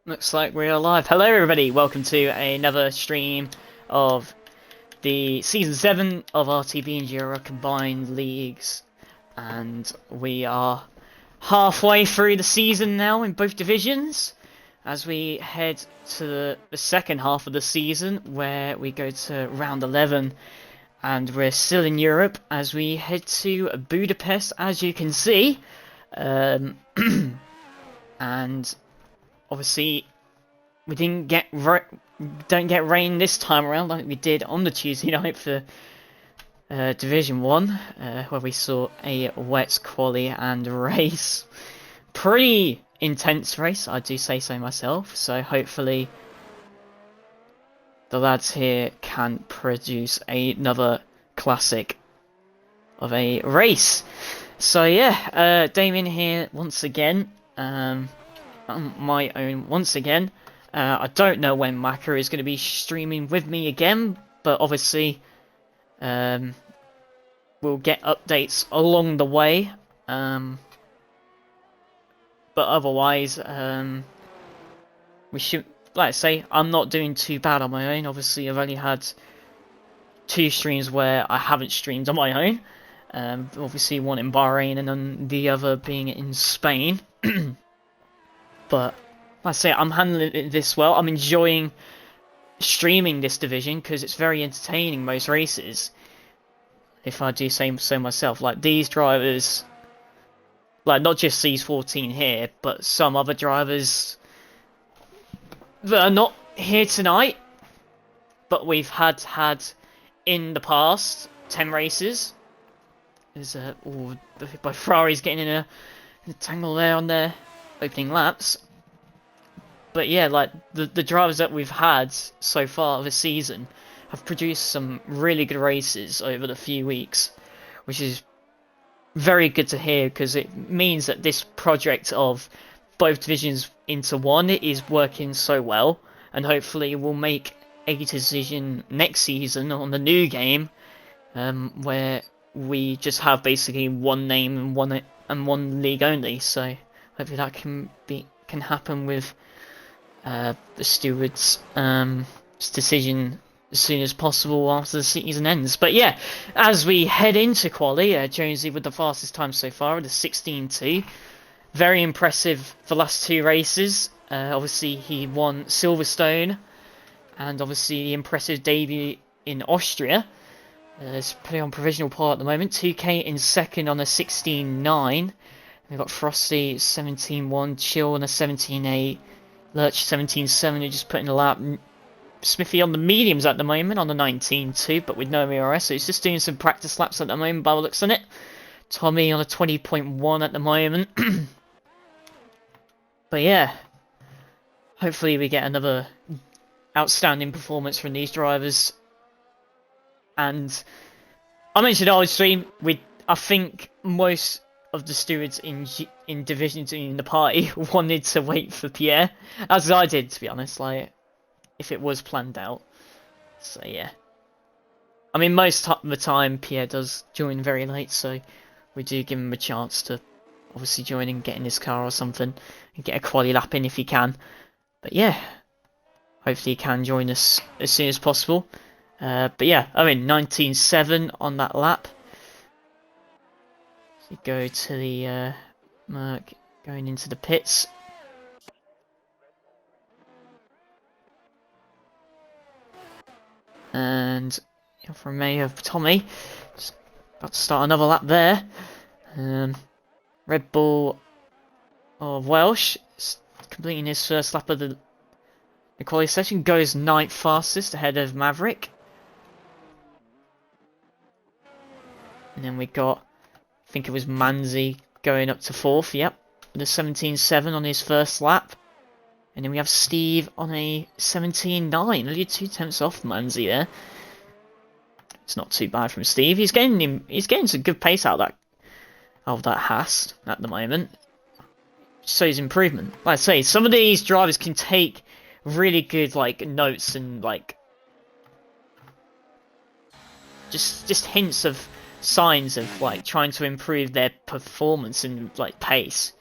Looks like we're live. Hello everybody, welcome to another stream of the Season 7 of RTB and GRL Combined Leagues. And we are halfway through the season now in both divisions, as we head to the second half of the season, where we go to round 11. And we're still in Europe, as we head to Budapest, as you can see. And obviously, we don't get rain this time around like we did on the Tuesday night for Division 1, where we saw a wet quali and race. Pretty intense race, I do say so myself, so hopefully the lads here can produce another classic of a race. So yeah, Damien here once again. On my own once again. I don't know when Maka is going to be streaming with me again, but obviously we'll get updates along the way. But otherwise, we should, like I say, I'm not doing too bad on my own. Obviously, I've only had 2 streams where I haven't streamed on my own. Obviously, one in Bahrain and then the other being in Spain. But like I say, I'm handling this well. I'm enjoying streaming this division because it's very entertaining, most races. If I do say so myself, like these drivers, like not just these 14 here, but some other drivers that are not here tonight, but we've had in the past 10 races. There's by Ferrari's getting in a tangle there on their opening laps. But yeah, like the drivers that we've had so far this season have produced some really good races over the few weeks, which is very good to hear, because it means that this project of both divisions into one is working so well, and hopefully we'll make a decision next season on the new game, where we just have basically one name and one league only. So hopefully that can happen with the stewards' decision as soon as possible after the season ends. But yeah, as we head into quali, Jonesy with the fastest time so far with a 16.2. Very impressive for the last 2 races. Obviously he won Silverstone, and obviously the impressive debut in Austria. It's putting on provisional pole at the moment. 2K in second on a 16.9. We've got Frosty 17.1, Chill on a 17.8, Lurch 17.7 who just put in a lap. Smithy on the mediums at the moment on the 19.2, but with no ERS, so he's just doing some practice laps at the moment by the looks on it. Tommy on a 20.1 at the moment. But yeah, hopefully we get another outstanding performance from these drivers. And I mentioned on stream, I think most of the stewards in Division 2 in the party wanted to wait for Pierre, as I did, to be honest, like, if it was planned out. So yeah, I mean, most of the time Pierre does join very late, so we do give him a chance to obviously join and get in his car or something and get a quali lap in if he can. But yeah, hopefully he can join us as soon as possible. But yeah, I mean, 19.7 on that lap. So you go to the Merc, going into the pits. And Alfa Romeo of Tommy, just about to start another lap there. Red Bull of Welsh, completing his first lap of the quality session, goes 9th fastest ahead of Maverick. And then we got, I think it was Manzi going up to 4th, yep, with a 17.7 on his first lap. And then we have Steve on a 17.9, only 2 tenths off Manzi there. It's not too bad from Steve. He's getting some good pace out of that Haas at the moment. Shows improvement. Like I say, some of these drivers can take really good like notes and like just hints of signs of like trying to improve their performance and like pace,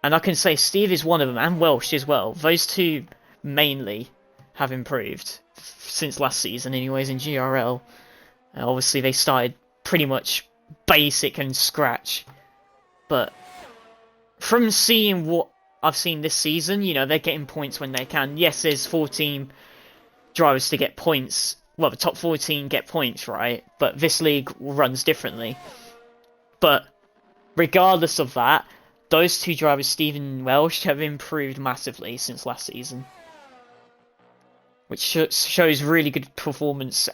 And I can say Steve is one of them, and Welsh as well. Those two mainly have improved since last season, anyways, in GRL. Obviously, they started pretty much basic and scratch. But from seeing what I've seen this season, you know, they're getting points when they can. Yes, there's 14 drivers to get points. Well, the top 14 get points, right? But this league runs differently. But regardless of that, those two drivers, Steve and Welsh, have improved massively since last season. Which shows really good performance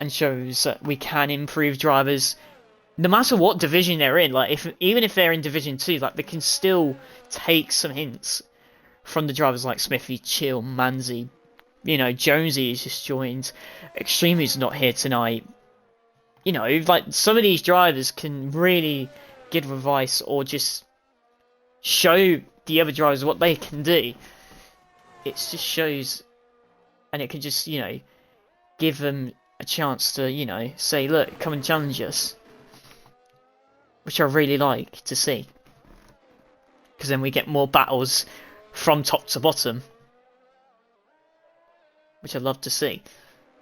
and shows that we can improve drivers no matter what division they're in. Like, even if they're in Division 2, like, they can still take some hints from the drivers like Smithy, Chill, Manzi. You know, Jonesy has just joined. Extreme's not here tonight. You know, like, some of these drivers can really give advice or just show the other drivers what they can do. It just shows, and it can just, you know, give them a chance to, you know, say, look, come and challenge us. Which I really like to see. Because then we get more battles from top to bottom. Which I love to see.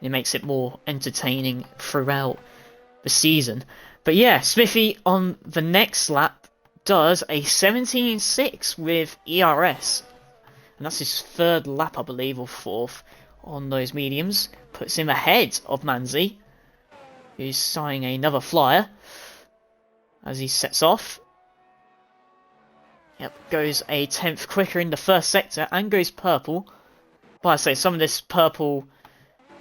It makes it more entertaining throughout the season. But yeah, Smithy on the next lap does a 17.6 with ERS. And that's his third lap, I believe, or fourth on those mediums. Puts him ahead of Manzi, who's signing another flyer as he sets off. Yep, goes a 10th quicker in the first sector and goes purple. But I say some of this purple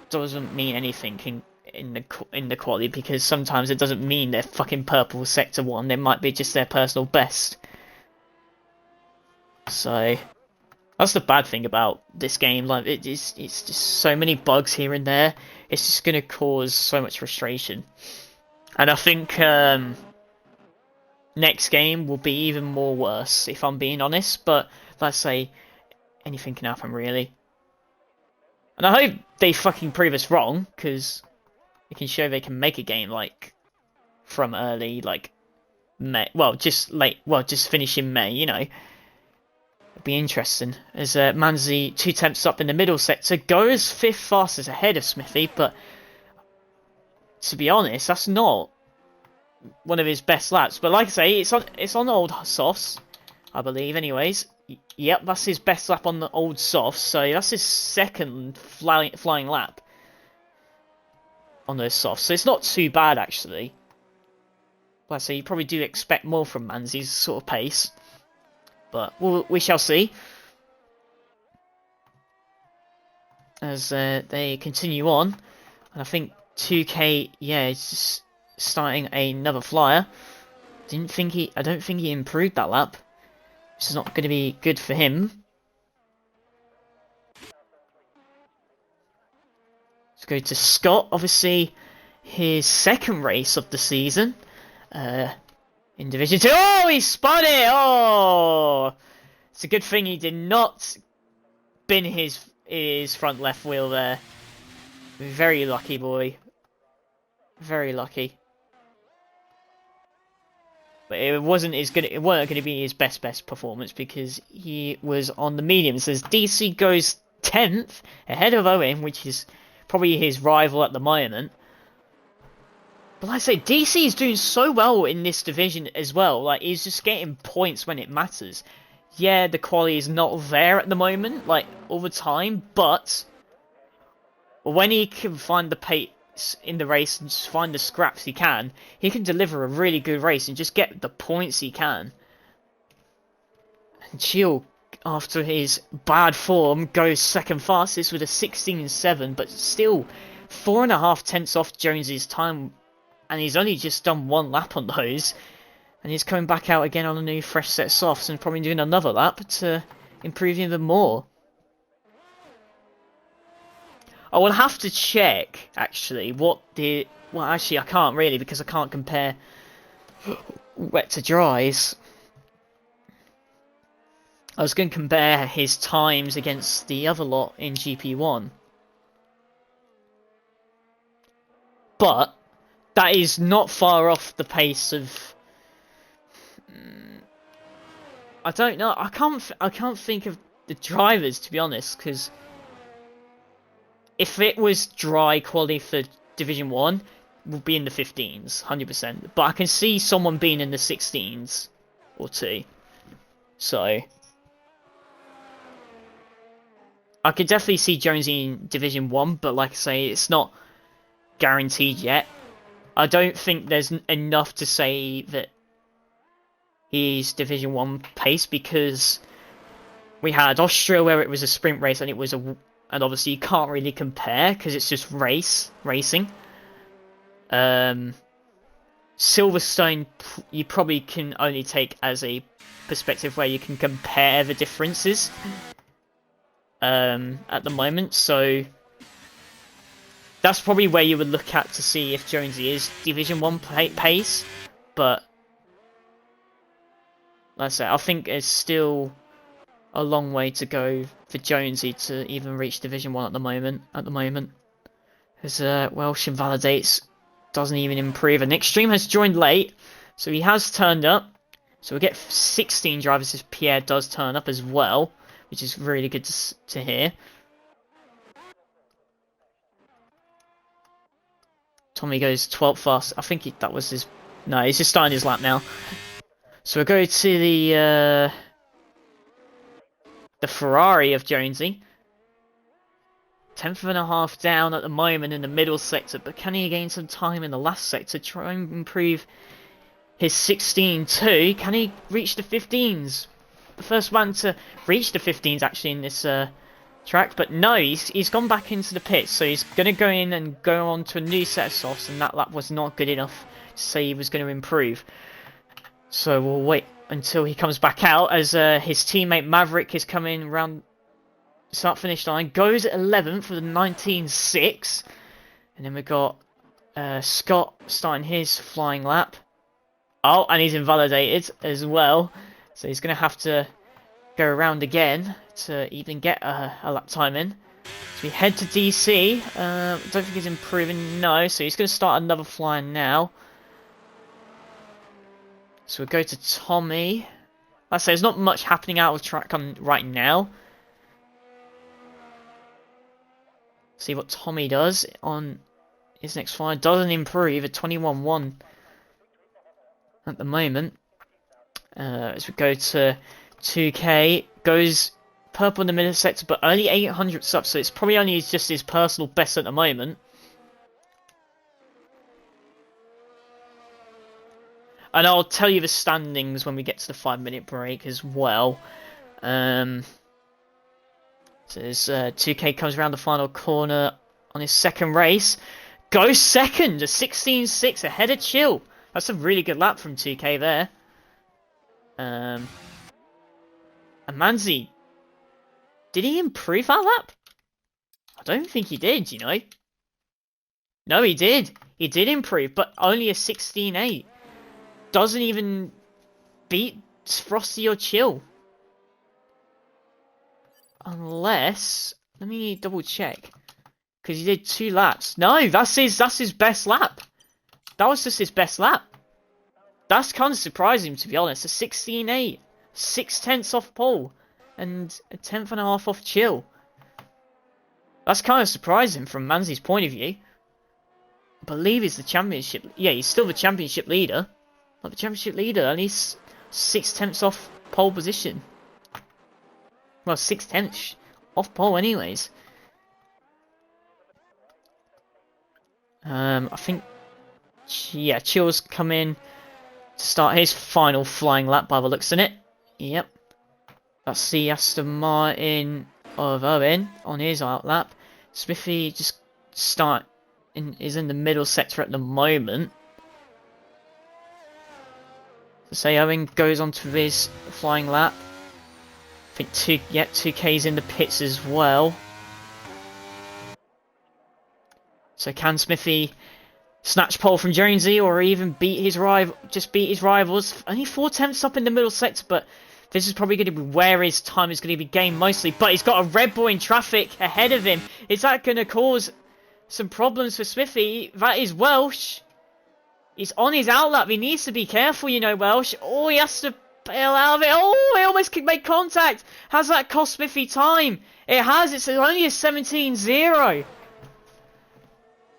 doesn't mean anything in the quality, because sometimes it doesn't mean they're fucking purple sector 1. It might be just their personal best. So that's the bad thing about this game. Like, it's just so many bugs here and there. It's just gonna cause so much frustration. And I think next game will be even more worse, if I'm being honest. But let's say anything can happen, really. And I hope they fucking prove us wrong, because it can show they can make a game like from early, like May. Well, just late. Well, just finish in May. You know, it'll be interesting. As Manzi 2 tenths up in the middle sector, goes 5th fastest ahead of Smithy. But to be honest, that's not one of his best laps. But like I say, it's on old softs, I believe. Anyways, yep, that's his best lap on the old softs. So that's his second flying lap on those softs. So it's not too bad, actually. Like I say, you probably do expect more from Manzi's sort of pace, but we shall see as they continue on. And I think 2K, yeah, is just starting another flyer. I don't think he improved that lap. This is not going to be good for him. Let's go to Scott. Obviously, his second race of the season in Division 2. Oh, he spun it! Oh! It's a good thing he did not bin his front left wheel there. Very lucky, boy. Very lucky. But it wasn't going to be his best performance, because he was on the mediums. As DC goes 10th ahead of Owen, which is probably his rival at the moment. But like I say, DC is doing so well in this division as well. Like, he's just getting points when it matters. Yeah, the quality is not there at the moment, like all the time, but when he can find the pace in the race and just find the scraps he can deliver a really good race and just get the points he can. And Chill, after his bad form, goes second fastest with a 16.7, but still 4.5 tenths off Jones's time, and he's only just done 1 lap on those, and he's coming back out again on a new fresh set of softs and probably doing another lap to improve even more. I will have to check, actually, well, actually, I can't really, because I can't compare wet to dries. I was going to compare his times against the other lot in GP1. But that is not far off the pace of I don't know. I can't think of the drivers, to be honest, because if it was dry quality for Division 1, it would be in the 15s, 100%. But I can see someone being in the 16s or 2. So I could definitely see Jonesy in Division 1, but like I say, it's not guaranteed yet. I don't think there's enough to say that he's Division 1 pace, because we had Austria where it was a sprint race and it was and obviously you can't really compare because it's just racing. Silverstone you probably can only take as a perspective where you can compare the differences at the moment, so that's probably where you would look at to see if Jonesy is Division 1 pace, but like I say, I think there's still a long way to go for Jonesy to even reach Division 1 at the moment. Because Welsh invalidates, doesn't even improve, and Nick Stream has joined late, so he has turned up. So we'll get 16 drivers if Pierre does turn up as well, which is really good to hear. Tommy goes 12th fast. I think that was his... No, he's just starting his lap now. So we'll go to the Ferrari of Jonesy. 10th and a half down at the moment in the middle sector, but can he gain some time in the last sector? Try and improve his 16 too. Can he reach the 15s? The first man to reach the 15s actually in this track, but no, he's gone back into the pits, so he's going to go in and go on to a new set of softs, and that lap was not good enough to say he was going to improve. So we'll wait until he comes back out, as his teammate Maverick is coming around start-finish line, goes at 11th for the 19.6, and then we've got Scott starting his flying lap. Oh, and he's invalidated as well, so he's going to have to go around again to even get a lap time in. So we head to DC. I don't think he's improving, no, so he's going to start another flying now. So we'll go to Tommy. Like I say, there's not much happening out of track on right now. See what Tommy does on his next fly. Doesn't improve at 21.1 at the moment. As we go to 2K, goes purple in the middle sector, but only 800 up, so it's probably only just his personal best at the moment. And I'll tell you the standings when we get to the 5-minute break as well. So as 2K comes around the final corner on his second race, goes second, a 16.6 ahead of Chill. That's a really good lap from 2K there. And Manzi, did he improve that lap? I don't think he did, you know. No, he did. He did improve, but only a 16.8. Doesn't even beat Frosty or Chill. Unless, let me double check, because he did 2 laps. No, that's his best lap. That was just his best lap. That's kind of surprising, to be honest. A 16.8, 6/10 off pole, and a 10th and a half off Chill. That's kind of surprising from Manzi's point of view. I believe he's the championship. Yeah, he's still the championship leader. Not the championship leader, only 6/10 off pole position. Well, 6/10 off pole, anyways. I think, yeah, Chill's come in to start his final flying lap by the looks of it. Yep. That's the Aston Martin of Owen on his out lap. Smithy just is in the middle sector at the moment. So say Owen goes on to his flying lap. I think 2K's in the pits as well. So can Smithy snatch pole from Jonesy, or even beat his rivals? Only 4/10 up in the middle sector, but this is probably going to be where his time is going to be gained mostly. But he's got a Red Bull in traffic ahead of him. Is that going to cause some problems for Smithy? That is Welsh. He's on his outlap. He needs to be careful, you know, Welsh. Oh, he has to bail out of it. Oh, he almost made contact. Has that cost Smithy time? It has. It's only a 17-0.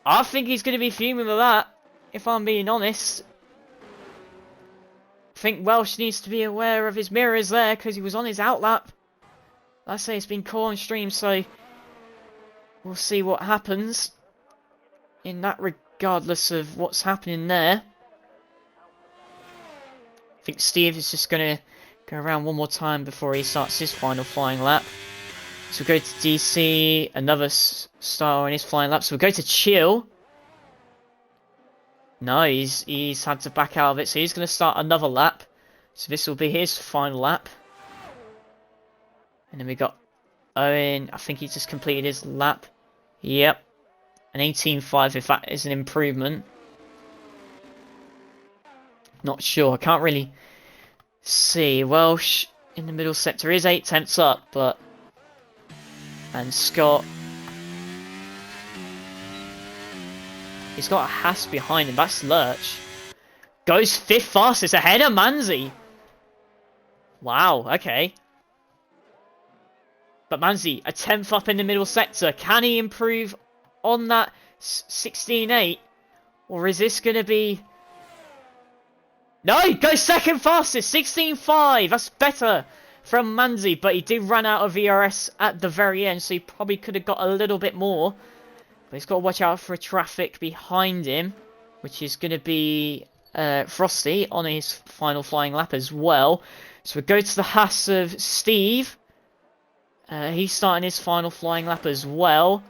I think he's going to be fuming with that, if I'm being honest. I think Welsh needs to be aware of his mirrors there, because he was on his outlap. Like I say, it's been caught on stream, so we'll see what happens in that, regardless of what's happening there. I think Steve is just going to go around one more time before he starts his final flying lap. So we'll go to DC, another star on his flying lap. So we'll go to Chill. No, he's had to back out of it, so he's going to start another lap. So this will be his final lap. And then we got Owen. I think he just completed his lap. Yep. An 18.5, if that is an improvement. Not sure. I can't really see. Welsh in the middle sector is 8 tenths up, but... And Scott... He's got a Haas behind him. That's Lurch. Goes 5th fastest ahead of Manzi. Wow, okay. But Manzi, a 10th up in the middle sector. Can he improve on that 16.8? Or is this going to be... No, he goes 2nd fastest. 16.5. That's better from Manzi. But he did run out of VRS at the very end. So he probably could have got a little bit more. But he's got to watch out for traffic behind him, which is going to be Frosty on his final flying lap as well. So we go to the Haas of Steve. He's starting his final flying lap as well.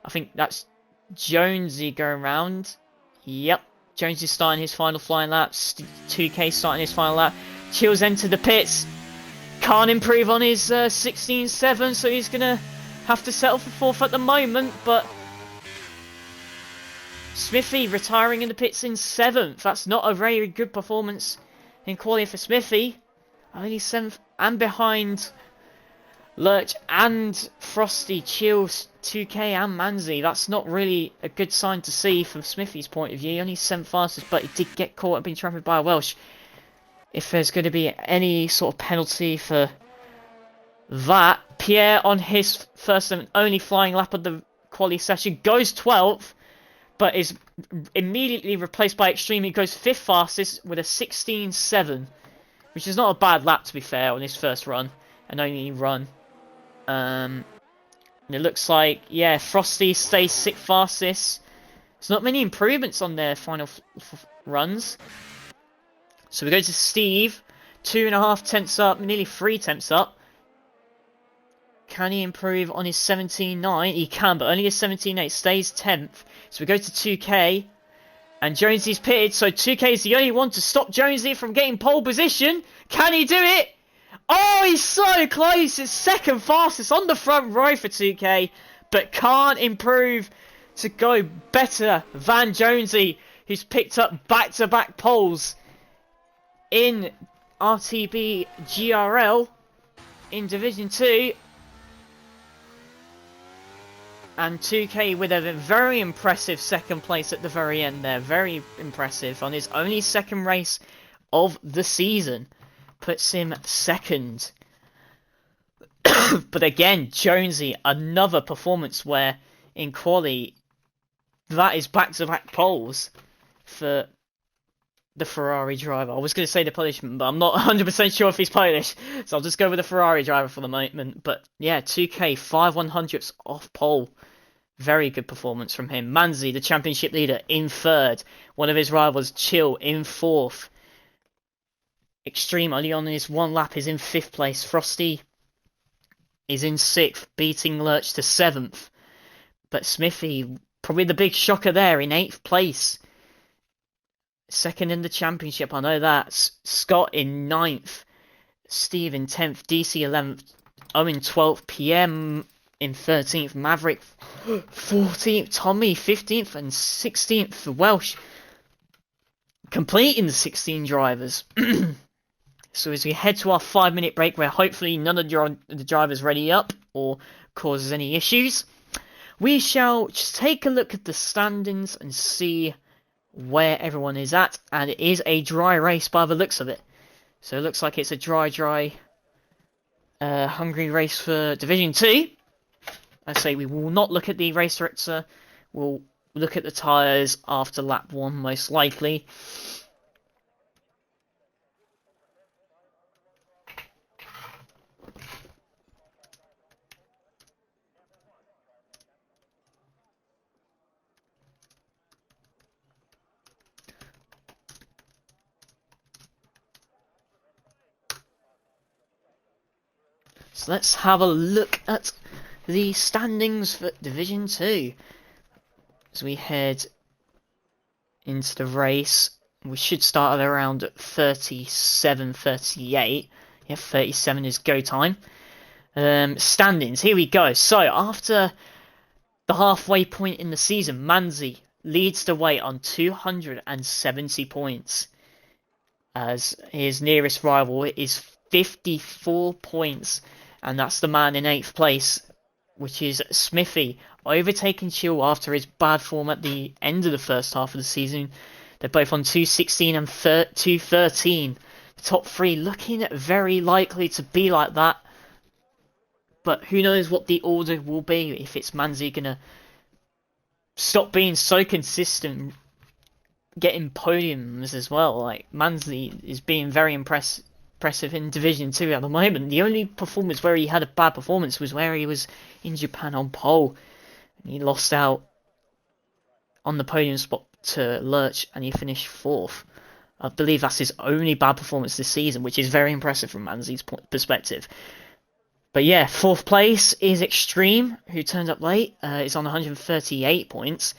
I think that's Jonesy going round. Yep, Jonesy's starting his final flying lap. 2K starting his final lap. Chills entered the pits. Can't improve on his 16.7, so he's going to have to settle for 4th at the moment, but... Smithy retiring in the pits in 7th. That's not a very good performance in quality for Smithy. Only 7th and behind Lurch and Frosty, Chills, 2K and Manzi. That's not really a good sign to see from Smithy's point of view. Only 7th fastest, but he did get caught and been trafficked by a Welsh. If there's going to be any sort of penalty for that, Pierre on his first and only flying lap of the quali session goes 12th. But is immediately replaced by Extreme. He goes 5th fastest with a 16.7. Which is not a bad lap, to be fair, on his first run. And only run. And it looks like, yeah, Frosty stays 6th fastest. There's not many improvements on their final runs. So we go to Steve. 2.5 tenths up, nearly 3 tenths up. Can he improve on his 17.9? He can, but only his 17.8 stays 10th. So we go to 2K. And Jonesy's pitted, so 2K is the only one to stop Jonesy from getting pole position. Can he do it? Oh, he's so close. It's 2nd fastest on the front row for 2K. But can't improve to go better than Jonesy, who's picked up back-to-back poles in RTB GRL in Division 2. And 2K with a very impressive 2nd place at the very end there. Very impressive on his only 2nd race of the season. Puts him 2nd. But again, Jonesy, another performance where in quali, that is back-to-back poles for the Ferrari driver. I was going to say the Polishman, but I'm not 100% sure if he's Polish. So I'll just go with the Ferrari driver for the moment. But yeah, 2K, 5/100ths off pole. Very good performance from him. Manzi, the championship leader, in 3rd. One of his rivals, Chill, in 4th. Extreme, only on his one lap, is in 5th place. Frosty is in 6th, beating Lurch to 7th. But Smithy, probably the big shocker there, in 8th place. 2nd in the championship, I know that. Scott in 9th. Steve in 10th. DC 11th. Owen 12th. PM in 13th. Maverick 14th. Tommy 15th. And 16th for Welsh. Completing the 16 drivers. So as we head to our 5-minute break, where hopefully none of the drivers ready up or causes any issues, we shall just take a look at the standings and see where everyone is at. And it is a dry race by the looks of it. So it looks like it's a dry Hungary race for Division 2. I say we will not look at the race director. We'll look at the tyres after lap 1 most likely. So let's have a look at the standings for Division 2. As we head into the race, we should start at around 37, 38. Yeah, 37 is go time. Standings, here we go. So, after the halfway point in the season, Manzi leads the way on 270 points. As his nearest rival is 54 points. And that's the man in 8th place, which is Smithy, overtaking Chill after his bad form at the end of the first half of the season. They're both on 216 and 213. The top 3 looking very likely to be like that. But who knows what the order will be, if it's Manzi going to stop being so consistent, getting podiums as well. Like, Manzi is being very impressive in Division 2 at the moment. The only performance where he had a bad performance was where he was in Japan on pole. And he lost out on the podium spot to Lurch and he finished 4th. I believe that's his only bad performance this season, which is very impressive from Manzi's perspective. But yeah, 4th place is Extreme, who turned up late. Is on 138 points.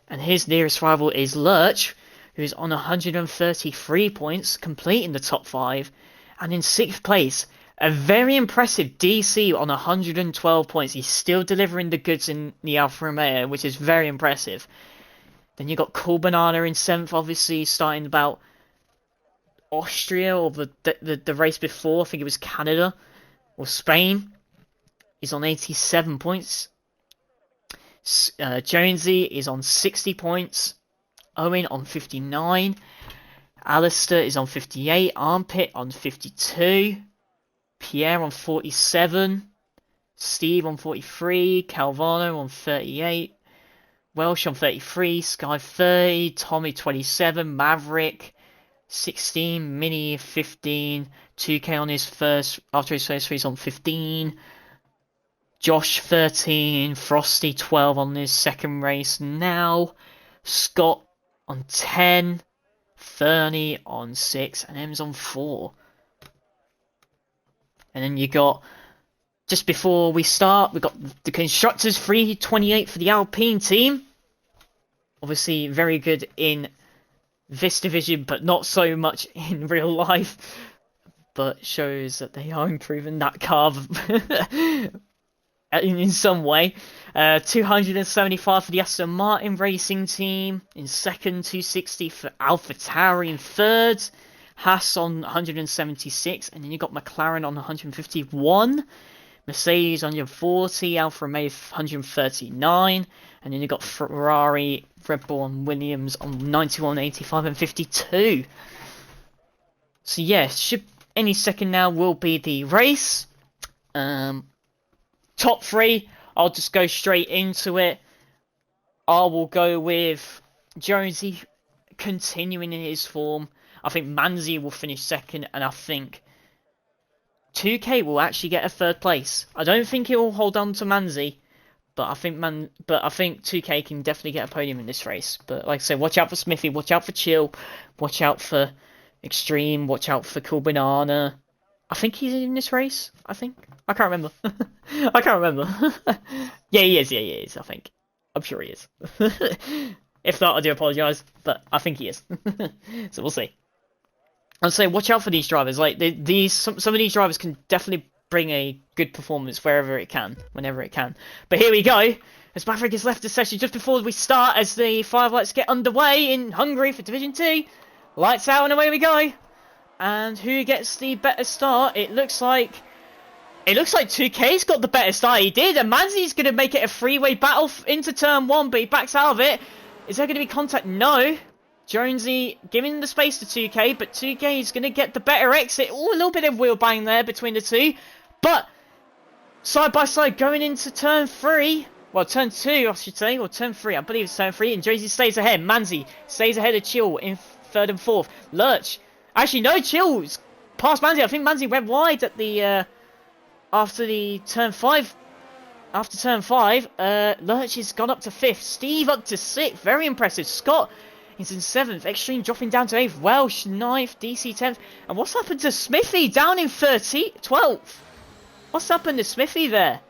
And his nearest rival is Lurch, who's on 133 points, completing the top 5. And in 6th place, a very impressive DC on 112 points. He's still delivering the goods in the Alfa Romeo, which is very impressive. Then you got Cool Banana in 7th, obviously, starting about Austria, or the race before. I think it was Canada or Spain. He's on 87 points. Jonesy is on 60 points. Owen on 59. Alistair is on 58, Armpit on 52, Pierre on 47, Steve on 43, Calvano on 38, Welsh on 33, Sky 30, Tommy 27, Maverick 16, Mini 15, 2K on his first, after his first race on 15, Josh 13, Frosty 12 on his second race now, Scott on 10, Fernie on 6 and M's on 4. And then you got, just before we start, we got the Constructors 328 for the Alpine team. Obviously very good in this division, but not so much in real life. But shows that they are improving that car in some way. 275 for the Aston Martin racing team. In second, 260 for AlphaTauri in third. Haas on 176. And then you got McLaren on 151. Mercedes on 140. Alfa Romeo 139. And then you got Ferrari, Red Bull and Williams on 91, 85 and 52. So yeah, should any second now will be the race. Top 3, I'll just go straight into it. I will go with Jonesy continuing in his form. I think Manzi will finish second, and I think 2K will actually get a 3rd place. I don't think it will hold on to Manzi, but I think 2K can definitely get a podium in this race. But like I said, watch out for Smithy, watch out for Chill, watch out for Extreme, watch out for Cool Banana. I think he's in this race. I can't remember. I can't remember. Yeah, he is. Yeah, he is. I think. I'm sure he is. If not, I do apologise, but I think he is. So we'll see. I'd say watch out for these drivers. Like some of these drivers can definitely bring a good performance wherever it can, whenever it can. But here we go. As Maverick has left the session just before we start, as the fireworks get underway in Hungary for Division 2. Lights out and away we go. And who gets the better start? It looks like 2K's got the better start. He did, and Manzi's going to make it a 3-way battle into turn 1, but he backs out of it. Is there going to be contact? No. Jonesy giving the space to 2K, but 2K is going to get the better exit. Oh, a little bit of wheel bang there between the two. But side by side going into turn 3. Well, turn 2, I should say, or turn 3. I believe it's turn 3. And Jonesy stays ahead. Manzi stays ahead of Chill in 3rd and 4th. Lurch. Actually, no, Chill's past Manzi. I think Manzi went wide at the after the turn 5. After turn 5, Lurch has gone up to 5th. Steve up to 6th. Very impressive. Scott is in 7th. Extreme dropping down to 8th. Welsh 9th. DC 10th. And what's happened to Smithy? Down in 12th. What's happened to Smithy there?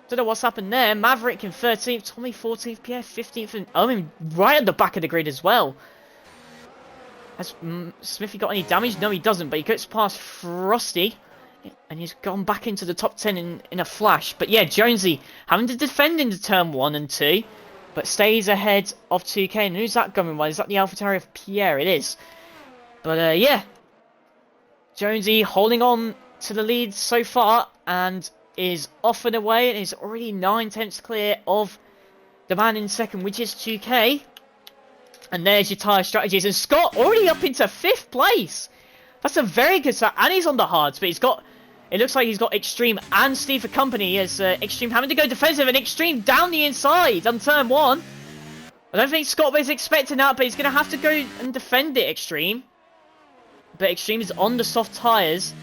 Don't know what's happened there. Maverick in 13th. Tommy 14th. Pierre 15th. And Owen right at the back of the grid as well. Has Smithy got any damage? No, he doesn't. But he gets past Frosty. And he's gone back into the top 10 in a flash. But yeah, Jonesy having to defend into turn 1 and 2. But stays ahead of 2K. And who's that going by? Is that the AlphaTauri of Pierre? It is. But yeah. Jonesy holding on to the lead so far. And is off and away. And is already 9/10 clear of the man in 2nd. Which is 2K. And there's your tyre strategies. And Scott already up into 5th place. That's a very good start. And he's on the hards. But he's got... It looks like he's got Extreme and Steve for company as Extreme having to go defensive and Extreme down the inside on turn 1. I don't think Scott was expecting that, but he's going to have to go and defend it, Extreme. But Extreme is on the soft tyres.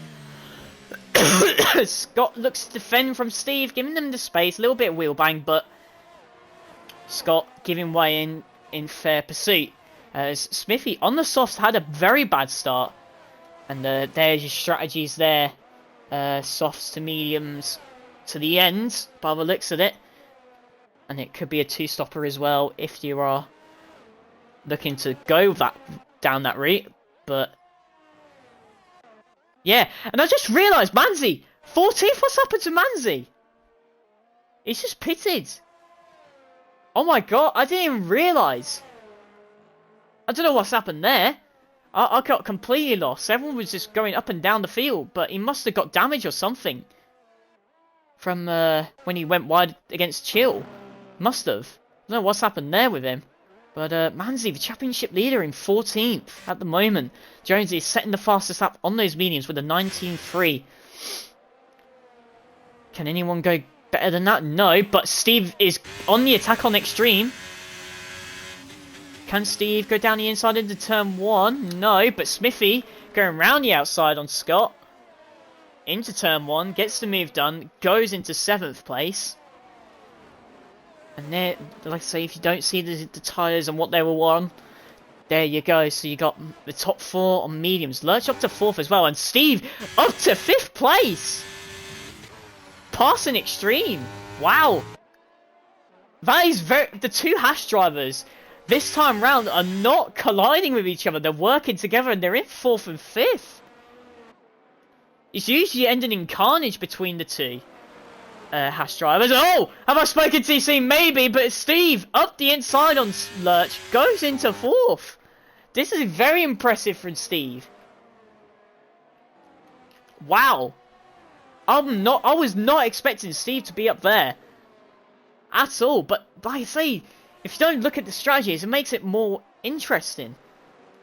Scott looks to defend from Steve, giving them the space. A little bit of wheel bang, but Scott giving way in fair pursuit. As Smithy on the softs had a very bad start. And there's your strategies there. Softs to mediums to the end, by the looks of it. And it could be a 2-stopper as well if you are looking to go down that route. But yeah, and I just realised Manzi 14th. What's happened to Manzi? He's just pitted. Oh my god, I didn't even realise. I don't know what's happened there. I got completely lost. Everyone was just going up and down the field, but he must have got damage or something from when he went wide against Chill. Must have. I don't know what's happened there with him. But Manzi, the championship leader in 14th at the moment. Jonesy is setting the fastest lap on those mediums with a 19.3. Can anyone go better than that? No, but Steve is on the attack on Extreme. Can Steve go down the inside into turn 1? No, but Smithy going round the outside on Scott. Into turn 1, gets the move done, goes into 7th place. And there, like I say, if you don't see the tyres and what they were on, there you go. So you got the top 4 on mediums. Lurch up to 4th as well, and Steve up to 5th place! Passing Extreme. Wow. That is the 2 hash drivers this time round are not colliding with each other. They're working together and they're in 4th and 5th. It's usually ending in carnage between the 2 hash drivers. Oh! Have I spoken TC? Maybe, but Steve up the inside on Lurch goes into 4th. This is very impressive from Steve. Wow. I was not expecting Steve to be up there at all, but like I say, if you don't look at the strategies, it makes it more interesting.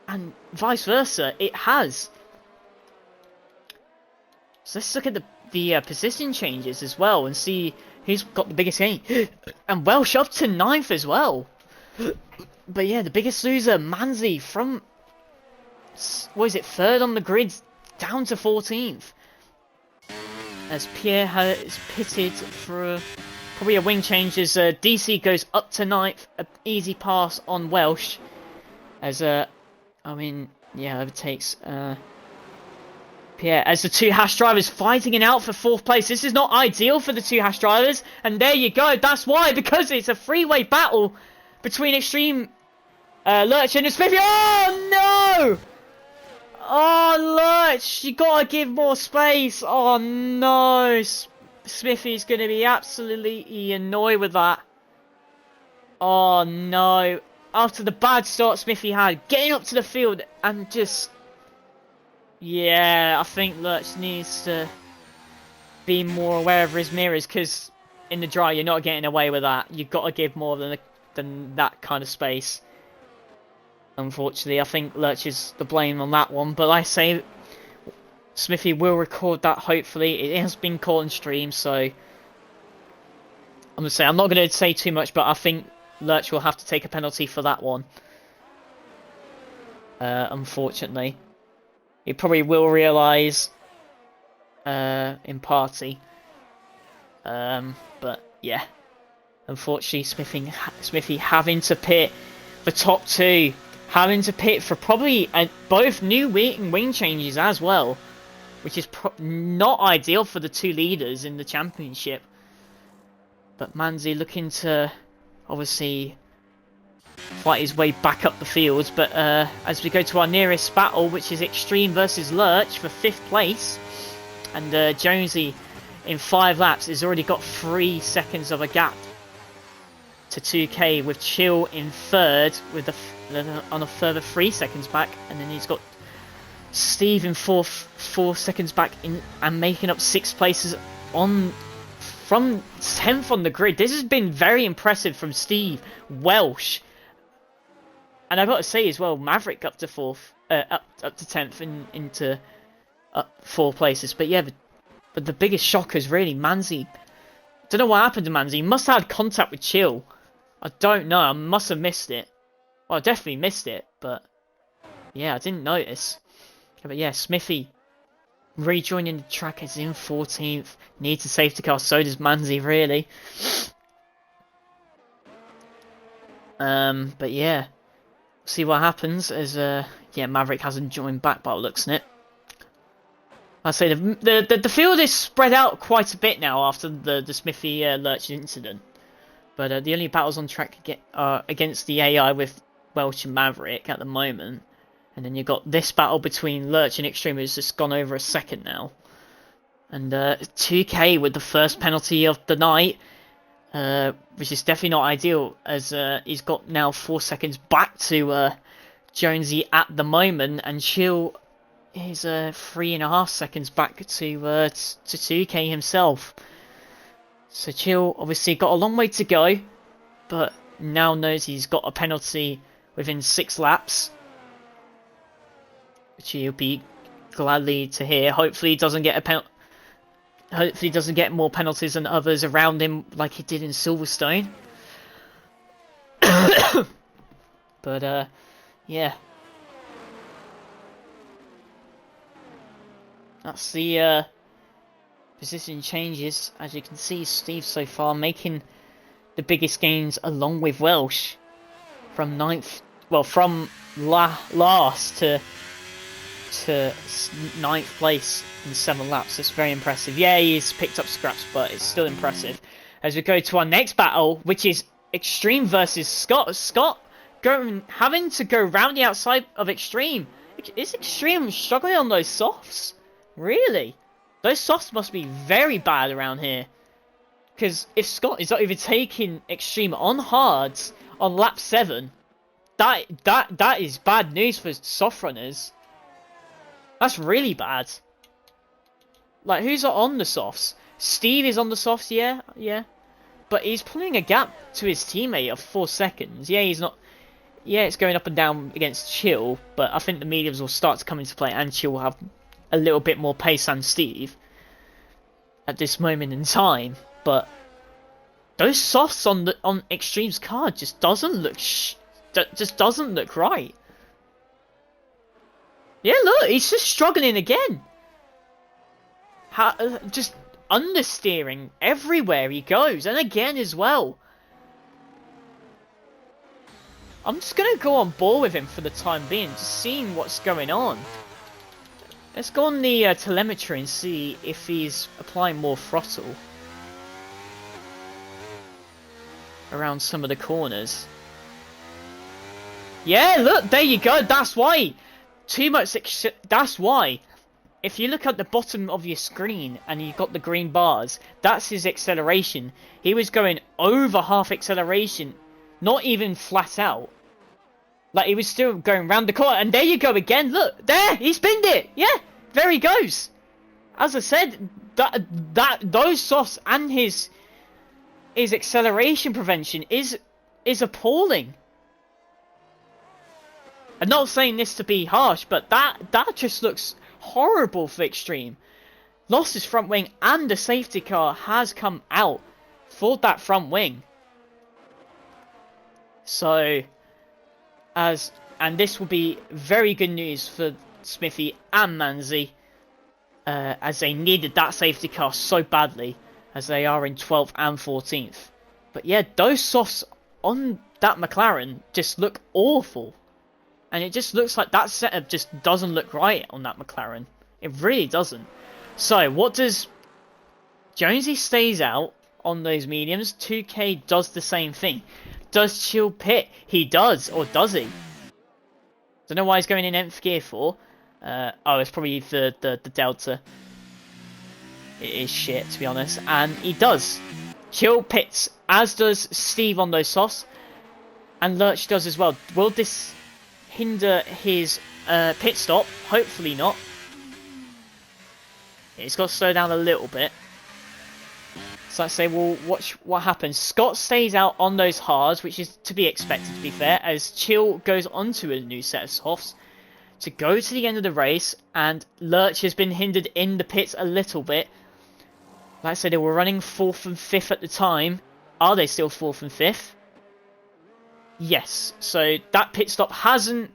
And vice versa, it has. So let's look at the position changes as well and see who's got the biggest gain. And Welsh up to 9th as well. But yeah, the biggest loser, Manzi, from, what is it, 3rd on the grid, down to 14th. As Pierre has pitted for probably a wing change as DC goes up to 9th. An easy pass on Welsh. As, overtakes Pierre. As the 2 hash drivers fighting it out for 4th place. This is not ideal for the 2 hash drivers. And there you go. That's why. Because it's a three-way battle between Extreme Lurch and Smithy. Oh, no! Oh, Lurch! You gotta give more space. Oh, no! Smithy's going to be absolutely annoyed with that. Oh no. After the bad start Smithy had, getting up to the field and just... Yeah, I think Lurch needs to be more aware of his mirrors, because in the dry you're not getting away with that. You've got to give more than that kind of space. Unfortunately, I think Lurch is the blame on that one. But like I say, Smithy will record that, hopefully. It has been caught on stream, so I'm not going to say too much, but I think Lurch will have to take a penalty for that one. Unfortunately. He probably will realise in party. But yeah. Unfortunately, Smithy having to pit the top two. Having to pit for probably both new wing changes as well. Which is not ideal for the two leaders in the championship. But Manzi looking to obviously fight his way back up the field. But as we go to our nearest battle, which is Extreme versus Lurch for 5th place. And Jonesy in 5 laps has already got 3 seconds of a gap to 2K, with Chill in 3rd with on a further 3 seconds back. And then he's got Steve in 4th, 4 seconds back and making up 6 places from 10th on the grid. This has been very impressive from Steve Welsh, and I've got to say as well, Maverick up to 4th, up to 10th into 4 places. But yeah, but the biggest shocker is really Manzi. Don't know what happened to Manzi. He must have had contact with Chill. I don't know. I must have missed it. Well, I definitely missed it, but yeah, I didn't notice. But yeah, Smithy rejoining the track is in 14th. Needs a safety car, so does Manzi, really. But yeah, see what happens as yeah, Maverick hasn't joined back by the looks of it. I say the field is spread out quite a bit now after the Smithy Lurch incident. But the only battles on track are against the AI with Welch and Maverick at the moment. And then you've got this battle between Lurch and Extreme, who's just gone over a second now. And 2K with the first penalty of the night, which is definitely not ideal, as he's got now 4 seconds back to Jonesy at the moment, and Chill is 3.5 seconds back to 2K himself. So Chill obviously got a long way to go, but now knows he's got a penalty within 6 laps. Which he'll be gladly to hear. Hopefully he doesn't get hopefully he doesn't get more penalties than others around him like he did in Silverstone. But yeah. That's the position changes. As you can see, Steve so far making the biggest gains along with Welsh from 9th, well, from last to 9th place in 7 laps. That's very impressive. Yeah, he's picked up scraps, but it's still impressive. As we go to our next battle, which is Extreme versus Scott. Scott having to go round the outside of Extreme. Is Extreme struggling on those softs? Really? Those softs must be very bad around here. Because if Scott is not even taking Extreme on hards on lap 7, that is bad news for soft runners. That's really bad. Like, who's on the softs? Steve is on the softs, yeah. But he's pulling a gap to his teammate of 4 seconds. Yeah, he's not... Yeah, it's going up and down against Chill, but I think the mediums will start to come into play, and Chill will have a little bit more pace than Steve at this moment in time. But those softs on Extreme's car just doesn't look right. Yeah, look, he's just struggling again. Just understeering everywhere he goes, and again as well. I'm just going to go on board with him for the time being, just seeing what's going on. Let's go on the telemetry and see if he's applying more throttle around some of the corners. Yeah, look, there you go, that's why. Too much, that's why. If you look at the bottom of your screen and you've got the green bars, that's his acceleration. He was going over half acceleration, not even flat out. Like, he was still going round the corner, and there you go again, look, there, he spinned it, yeah, there he goes. As I said, those softs and his acceleration prevention is appalling. I'm not saying this to be harsh, but that just looks horrible for Extreme. Lost his front wing, and the safety car has come out for that front wing. So, and this will be very good news for Smithy and Manzi, as they needed that safety car so badly, as they are in 12th and 14th. But yeah, those softs on that McLaren just look awful. And it just looks like that setup just doesn't look right on that McLaren. It really doesn't. So, what does... Jonesy stays out on those mediums. 2K does the same thing. Does Chill pit? He does. Or does he? Don't know why he's going in nth gear for. Oh, it's probably the Delta. It is shit, to be honest. And he does. Chill pits. As does Steve on those softs. And Lurch does as well. Will this hinder his pit stop? Hopefully not. It's got to slow down a little bit. So I say, we'll watch what happens. Scott stays out on those hards, which is to be expected, to be fair, as Chill goes onto a new set of softs to go to the end of the race, and Lurch has been hindered in the pits a little bit. Like I said, they were running 4th and 5th at the time. Are they still 4th and 5th? Yes. So that pit stop hasn't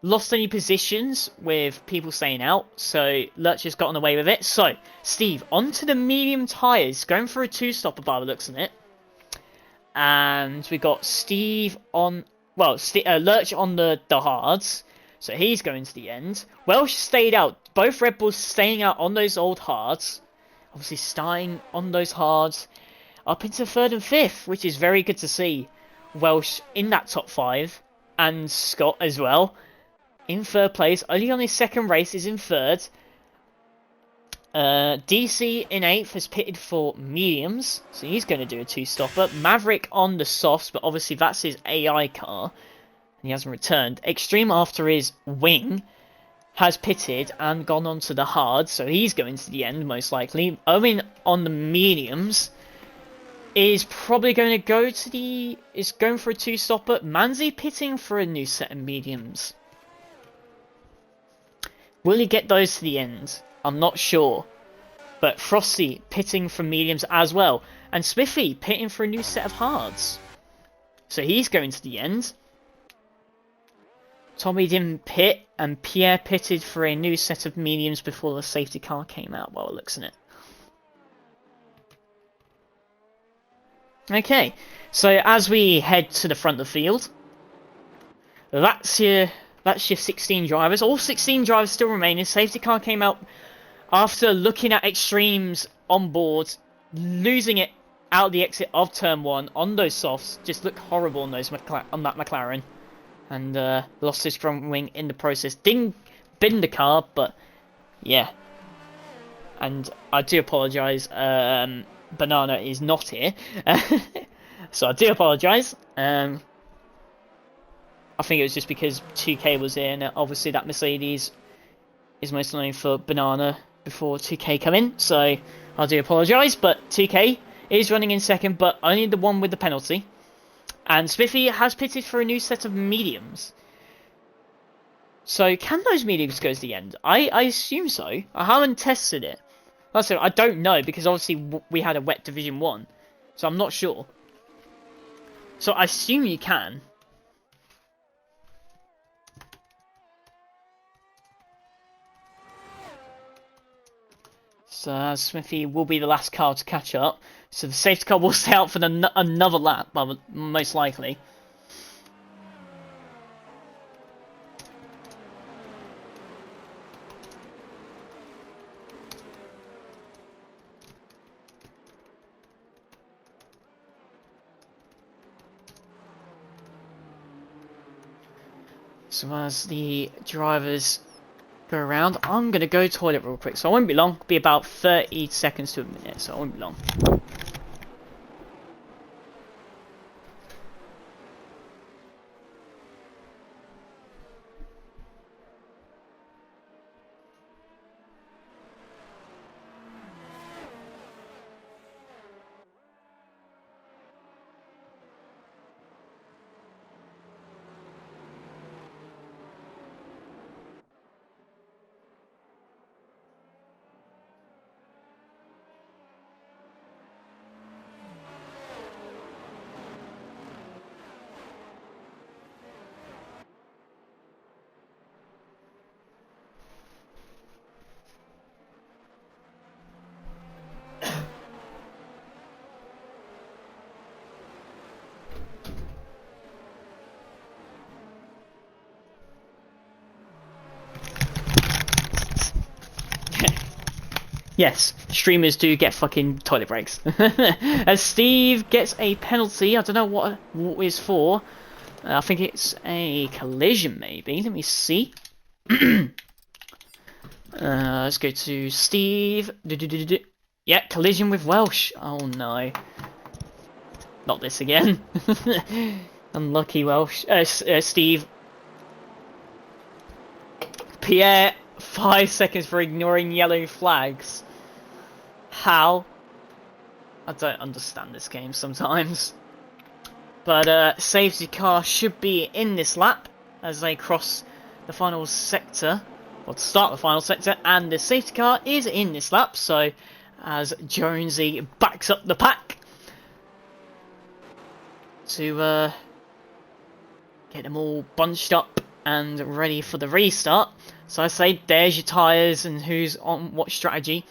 lost any positions with people staying out, so Lurch has gotten away with it. So, Steve, onto the medium tyres, going for a 2-stopper by the looks of it. And we got Steve on, well, Lurch on the hards, so he's going to the end. Welsh stayed out, both Red Bulls staying out on those old hards, obviously starting on those hards, up into 3rd and 5th, which is very good to see. Welsh in that top 5, and Scott as well. In 3rd place, only on his 2nd race is in 3rd. DC in 8th has pitted for mediums, so he's going to do a 2-stopper. Maverick on the softs, but obviously that's his AI car, and he hasn't returned. Extreme after his wing has pitted and gone on to the hard, so he's going to the end most likely. Owen on the mediums is probably going to go to the... is going for a 2-stopper. Manzi pitting for a new set of mediums. Will he get those to the end? I'm not sure. But Frosty pitting for mediums as well. And Smithy pitting for a new set of hards. So he's going to the end. Tommy didn't pit, and Pierre pitted for a new set of mediums before the safety car came out, while it looks in it. Okay, so as we head to the front of the field, that's your 16 drivers. All 16 drivers still remaining. Safety car came out after looking at Extremes on board, losing it out the exit of turn 1 on those softs. Just looked horrible on those on that McLaren, and lost his front wing in the process. Didn't bend the car, but yeah. And I do apologise. Banana is not here, so I do apologise. I think it was just because 2K was here, and obviously that Mercedes is most known for Banana before 2K come in, so I do apologise, but 2K is running in 2nd, but only the one with the penalty. And Smithy has pitted for a new set of mediums. So can those mediums go to the end? I assume so. I haven't tested it. Also, I don't know, because obviously we had a wet Division 1, so I'm not sure. So I assume you can. So Smithy will be the last car to catch up. So the safety car will stay out for another lap, most likely. So as the drivers go around, I'm going to go toilet real quick. So I won't be long. It'll be about 30 seconds to a minute, so I won't be long. Yes, streamers do get fucking toilet breaks. As Steve gets a penalty, I don't know what is for. I think it's a collision, maybe. Let me see. Let's go to Steve. Yeah, collision with Welsh. Oh no. Not this again. Unlucky Welsh. Steve. Pierre, 5 seconds for ignoring yellow flags. How? I don't understand this game sometimes. But safety car should be in this lap as they cross the final sector, or to start the final sector, and the safety car is in this lap, so as Jonesy backs up the pack to get them all bunched up and ready for the restart. So I say there's your tyres and who's on what strategy.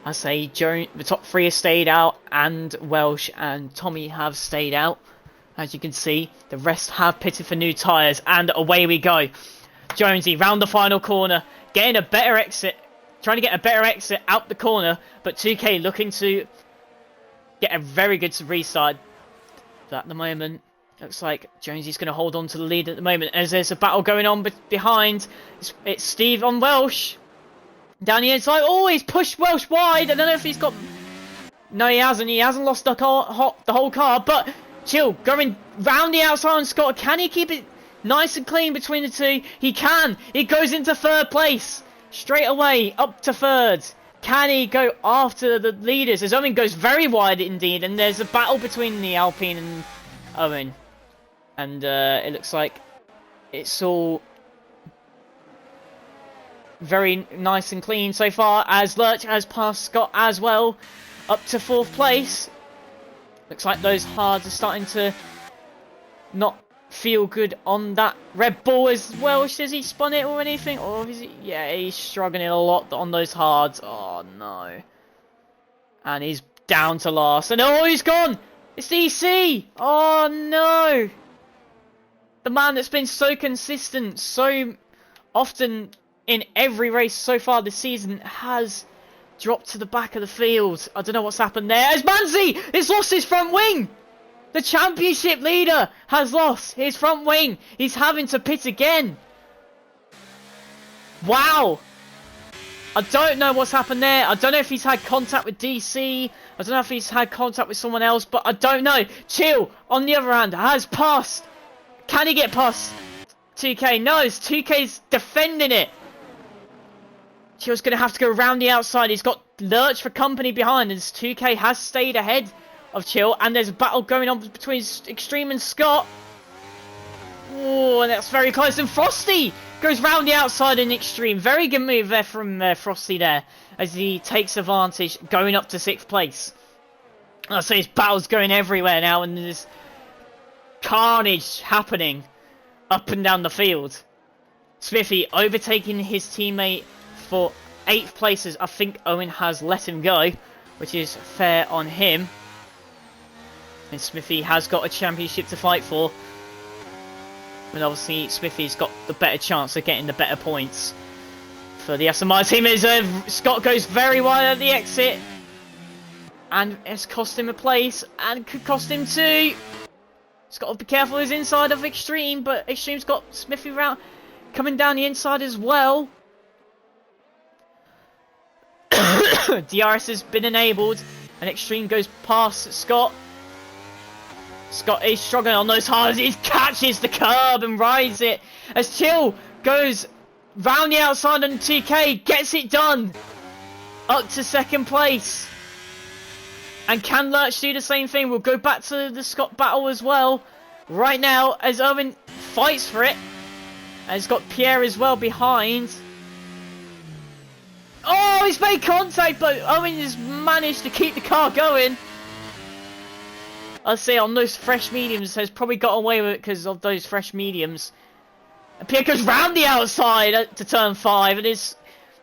I say the top three have stayed out, and Welsh and Tommy have stayed out. As you can see, the rest have pitted for new tyres, and away we go. Jonesy round the final corner, getting a better exit, trying to get a better exit out the corner, but 2K looking to get a very good restart. But at the moment, looks like Jonesy's going to hold on to the lead at the moment, as there's a battle going on behind. It's Steve on Welsh. Down the inside. Oh, he's pushed Welsh wide. I don't know if he's got... No, he hasn't. He hasn't lost the whole car, but... Chill, going round the outside on Scott. Can he keep it nice and clean between the two? He can. He goes into third place. Straight away, up to third. Can he go after the leaders? As Owen goes very wide indeed, and there's a battle between the Alpine and Owen. And it looks like it's all very nice and clean so far, as Lurch has passed Scott as well, up to fourth place. Looks like those hards are starting to not feel good on that Red Bull as well. Has he spun it or anything? Or is he... Yeah, he's struggling a lot on those hards. Oh, no. And he's down to last. And oh, he's gone! It's EC! Oh, no! The man that's been so consistent, so often in every race so far this season has... dropped to the back of the field. I don't know what's happened there. As Manzi has lost his front wing. The championship leader has lost his front wing. He's having to pit again. Wow. I don't know what's happened there. I don't know if he's had contact with DC. I don't know if he's had contact with someone else, but I don't know. Chill, on the other hand, has passed. Can he get past 2K? No, it's 2K's defending it. Chill's going to have to go around the outside. He's got Lurch for company behind, and 2K has stayed ahead of Chill. And there's a battle going on between Extreme and Scott. Oh, and that's very close. And Frosty goes round the outside in Extreme. Very good move there from Frosty there, as he takes advantage, going up to 6th place. I say his battle's going everywhere now, and there's carnage happening up and down the field. Smithy overtaking his teammate for 8th places. I think Owen has let him go, which is fair on him. And Smithy has got a championship to fight for. And obviously Smithy's got the better chance of getting the better points. For the SMI team is Scott goes very wide at the exit. And it's cost him a place, and could cost him 2. He's got to be careful of his inside of Extreme, but Extreme's got Smithy round coming down the inside as well. DRS has been enabled, and Extreme goes past Scott. Scott is struggling on those hards. He catches the curb and rides it as Chill goes round the outside, and 2K gets it done up to 2nd place. And can Lurch do the same thing? We'll go back to the Scott battle as well right now, as Owen fights for it, and he's got Pierre as well behind. Oh, he's made contact, but Owen has managed to keep the car going. I'll say on those fresh mediums, has probably got away with it because of those fresh mediums. And Pierre goes round the outside to turn 5, and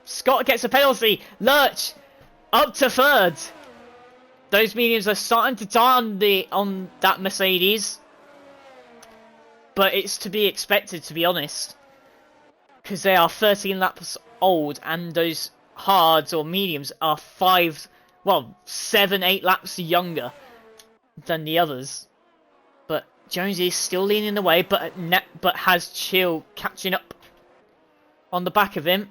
Scott gets a penalty. Lurch up to 3rd. Those mediums are starting to die on that Mercedes, but it's to be expected, to be honest, because they are 13 laps old, and those hards or mediums are 7, 8 laps younger than the others. But Jonesy is still leading the way, but has Chill catching up on the back of him.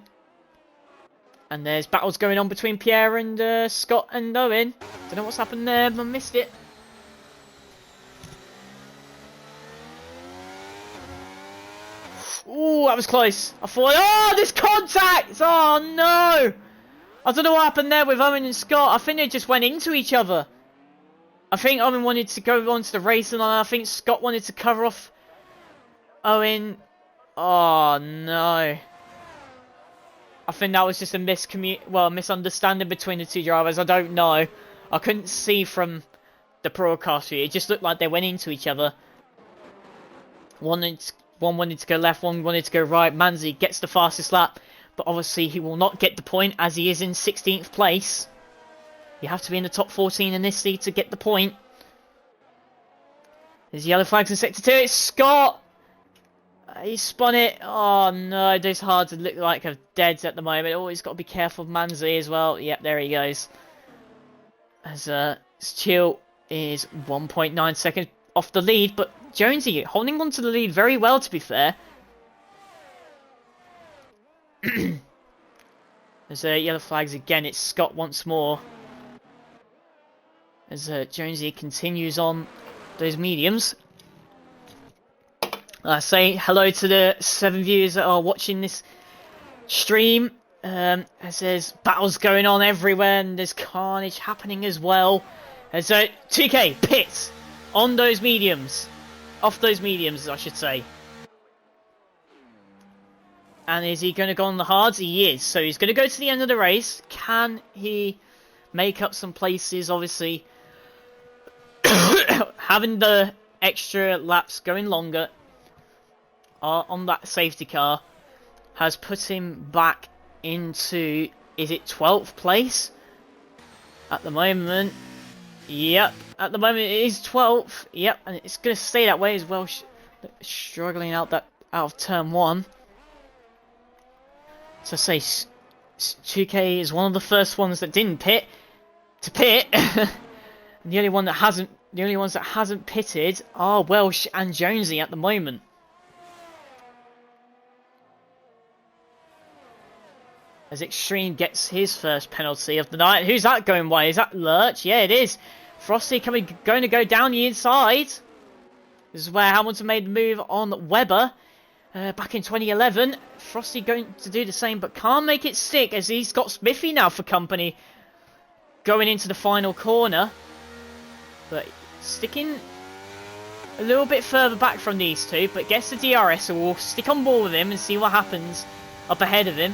And there's battles going on between Pierre and Scott and Owen. Don't know what's happened there, but I missed it. Ooh, that was close. I thought, oh, this contact! Oh, no! I don't know what happened there with Owen and Scott. I think they just went into each other. I think Owen wanted to go on to the race, and I think Scott wanted to cover off Owen. Oh, no. I think that was just a misunderstanding between the two drivers. I don't know. I couldn't see from the broadcast view. It just looked like they went into each other. One wanted to go left, one wanted to go right. Manzi gets the fastest lap, but obviously he will not get the point as he is in 16th place. You have to be in the top 14 in this league to get the point. There's yellow flags in sector 2. It's Scott! He spun it. Oh no, those hards look like a dead at the moment. Oh, he's got to be careful of Manzi as well. Yep, there he goes. As Chill is 1.9 seconds off the lead, but Jonesy holding on to the lead very well, to be fair. There's yellow flags again. It's Scott once more. As Jonesy continues on those mediums. I say hello to the 7 viewers that are watching this stream. As there's battles going on everywhere and there's carnage happening as well. As 2K pits on those mediums. Off those mediums, I should say. And is he going to go on the hards? He is. So he's going to go to the end of the race. Can he make up some places? Obviously, having the extra laps going longer on that safety car has put him back into, is it 12th place? At the moment, yep. At the moment it is 12th, yep. And it's going to stay that way as well. Struggling out of turn 1. So say 2K is one of the first ones that didn't pit to pit. The only ones that hasn't pitted are Welsh and Jonesy at the moment. As Extreme gets his first penalty of the night. Who's that going by? Is that Lurch? Yeah, it is. Frosty going to go down the inside. This is where Hamilton made the move on Webber back in 2011. Frosty going to do the same, but can't make it stick as he's got Smithy now for company going into the final corner. But sticking a little bit further back from these two, but gets the DRS, so we'll stick on board with him and see what happens up ahead of him.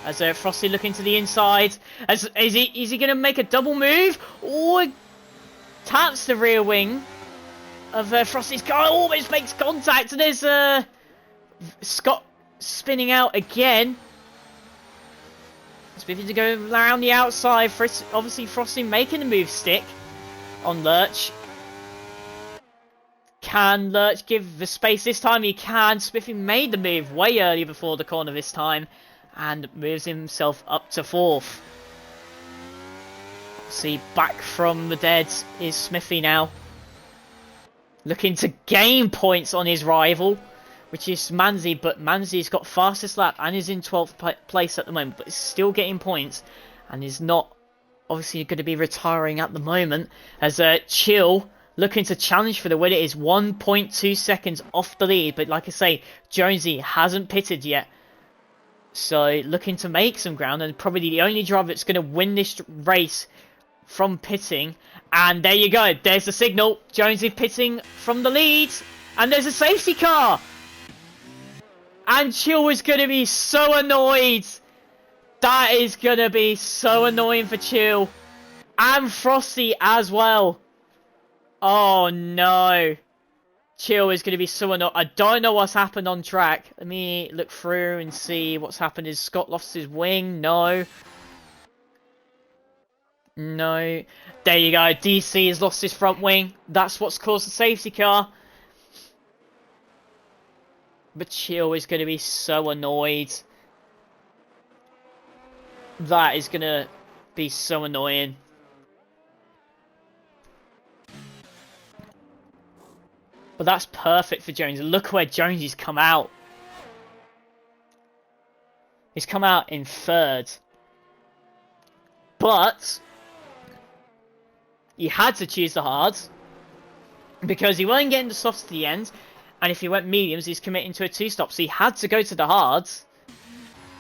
As Frosty looking to the inside. Is he going to make a double move? Or taps the rear wing of Frosty's car. Almost makes contact. And there's Scott spinning out again. Smithy to go around the outside. Obviously Frosty making the move stick on Lurch. Can Lurch give the space this time? He can. Smithy made the move way early before the corner this time. And moves himself up to 4th. See, back from the dead is Smithy now. Looking to gain points on his rival, which is Manzi. But Manzi's got fastest lap and is in 12th place at the moment. But is still getting points. And is not obviously going to be retiring at the moment. As Chill looking to challenge for the win. It is 1.2 seconds off the lead. But like I say, Jonesy hasn't pitted yet. So, looking to make some ground, and probably the only driver that's going to win this race from pitting. And there you go, there's the signal. Jonesy pitting from the lead, and there's a safety car. And Chill is going to be so annoyed. That is going to be so annoying for Chill. And Frosty as well. Oh no. Chill is going to be so annoyed. I don't know what's happened on track. Let me look through and see what's happened. Is Scott lost his wing? No. No. There you go. DC has lost his front wing. That's what's caused the safety car. But Chill is going to be so annoyed. That is going to be so annoying. But that's perfect for Jones. Look where Jonesy's come out. He's come out in third. But he had to choose the hards because he wasn't getting the softs to the end. And if he went mediums, he's committing to a 2-stop. So he had to go to the hards.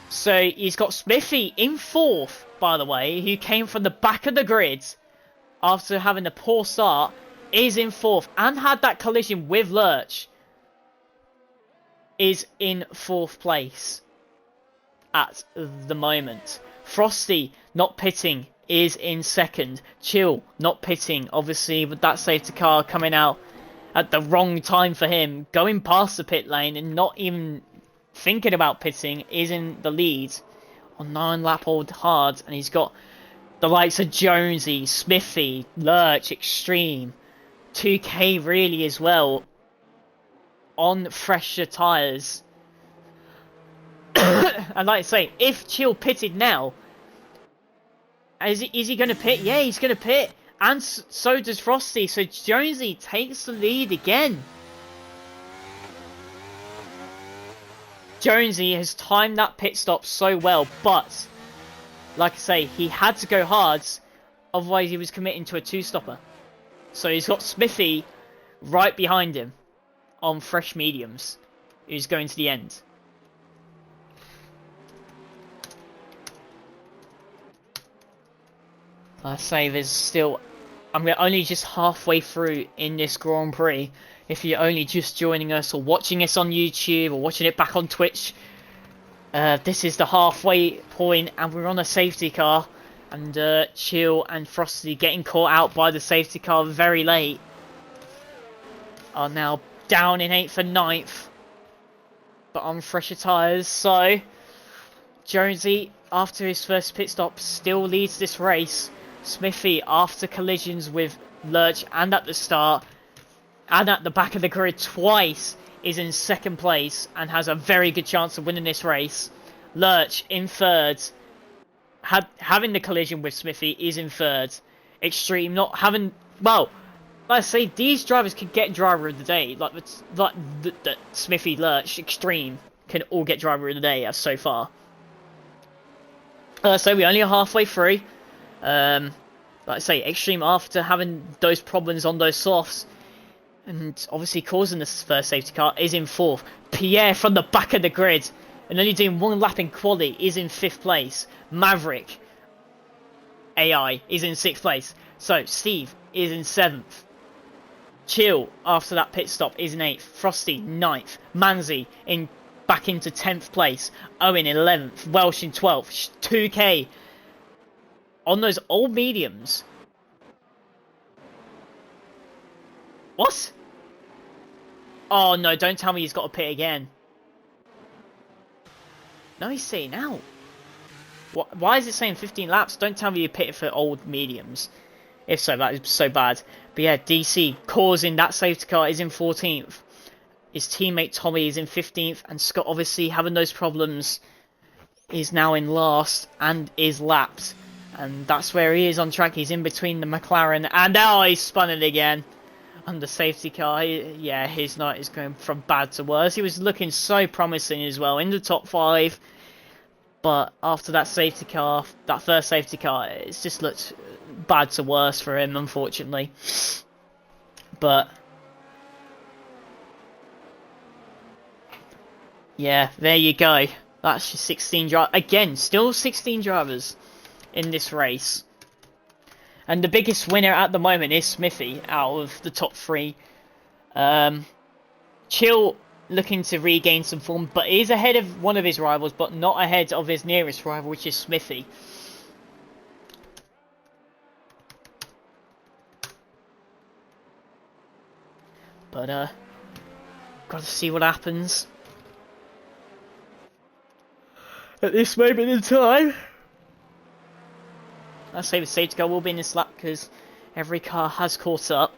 So he's got Smithy in fourth, by the way, who came from the back of the grid after having a poor start, is in fourth and had that collision with Lurch, is in fourth place at the moment. Frosty, not pitting, is in second. Chill, not pitting, obviously, with that safety car coming out at the wrong time for him, going past the pit lane and not even thinking about pitting, is in the lead on 9-lap old hard, and he's got the likes of Jonesy, Smithy, Lurch, Extreme, 2K really as well, on fresher tyres. And like I say, if Chill pitted now, is he going to pit? Yeah, he's going to pit. And so does Frosty. So Jonesy takes the lead again. Jonesy has timed that pit stop so well, but like I say, he had to go hards, otherwise he was committing to a 2-stopper. So he's got Smithy right behind him on fresh mediums, who's going to the end. I say there's still... I'm only just halfway through in this Grand Prix. If you're only just joining us or watching us on YouTube or watching it back on Twitch, this is the halfway point and we're on a safety car. And Chill and Frosty, getting caught out by the safety car very late, are now down in 8th and 9th, but on fresher tyres. So Jonesy, after his first pit stop, still leads this race. Smithy, after collisions with Lurch and at the start and at the back of the grid twice, is in second place and has a very good chance of winning this race. Lurch in third, having the collision with Smithy, is in third. Extreme not having... Well, let's say these drivers could get driver of the day. Like the Smithy, Lurch, Extreme can all get driver of the day as so far. So we only are halfway through. Like I say, Extreme, after having those problems on those softs and obviously causing this first safety car, is in fourth. Pierre from the back of the grid and only doing one lap in quali is in 5th place. Maverick AI is in 6th place. So Steve is in 7th. Chill, after that pit stop, is in 8th. Frosty 9th. Manzi back into 10th place. Owen 11th. Welsh in 12th. 2K on those old mediums. What? Oh no, don't tell me he's got to pit again. No, he's sitting out. Why is it saying 15 laps? Don't tell me you pitted for old mediums. If so, that is so bad. But yeah, DC causing that safety car is in 14th. His teammate Tommy is in 15th. And Scott, obviously having those problems, is now in last and is lapped. And that's where he is on track. He's in between the McLaren. And now he's spun it again on the safety car. Yeah, his night is going from bad to worse. He was looking so promising as well in the top 5. But after that safety car, that first safety car, it's just looked bad to worse for him, unfortunately. But yeah, there you go. That's just 16 drivers. Again, still 16 drivers in this race. And the biggest winner at the moment is Smithy out of the top 3. Chill looking to regain some form, but he's ahead of one of his rivals, but not ahead of his nearest rival, which is Smithy. But got to see what happens at this moment in time. I say the safety car will be in this lap because every car has caught up.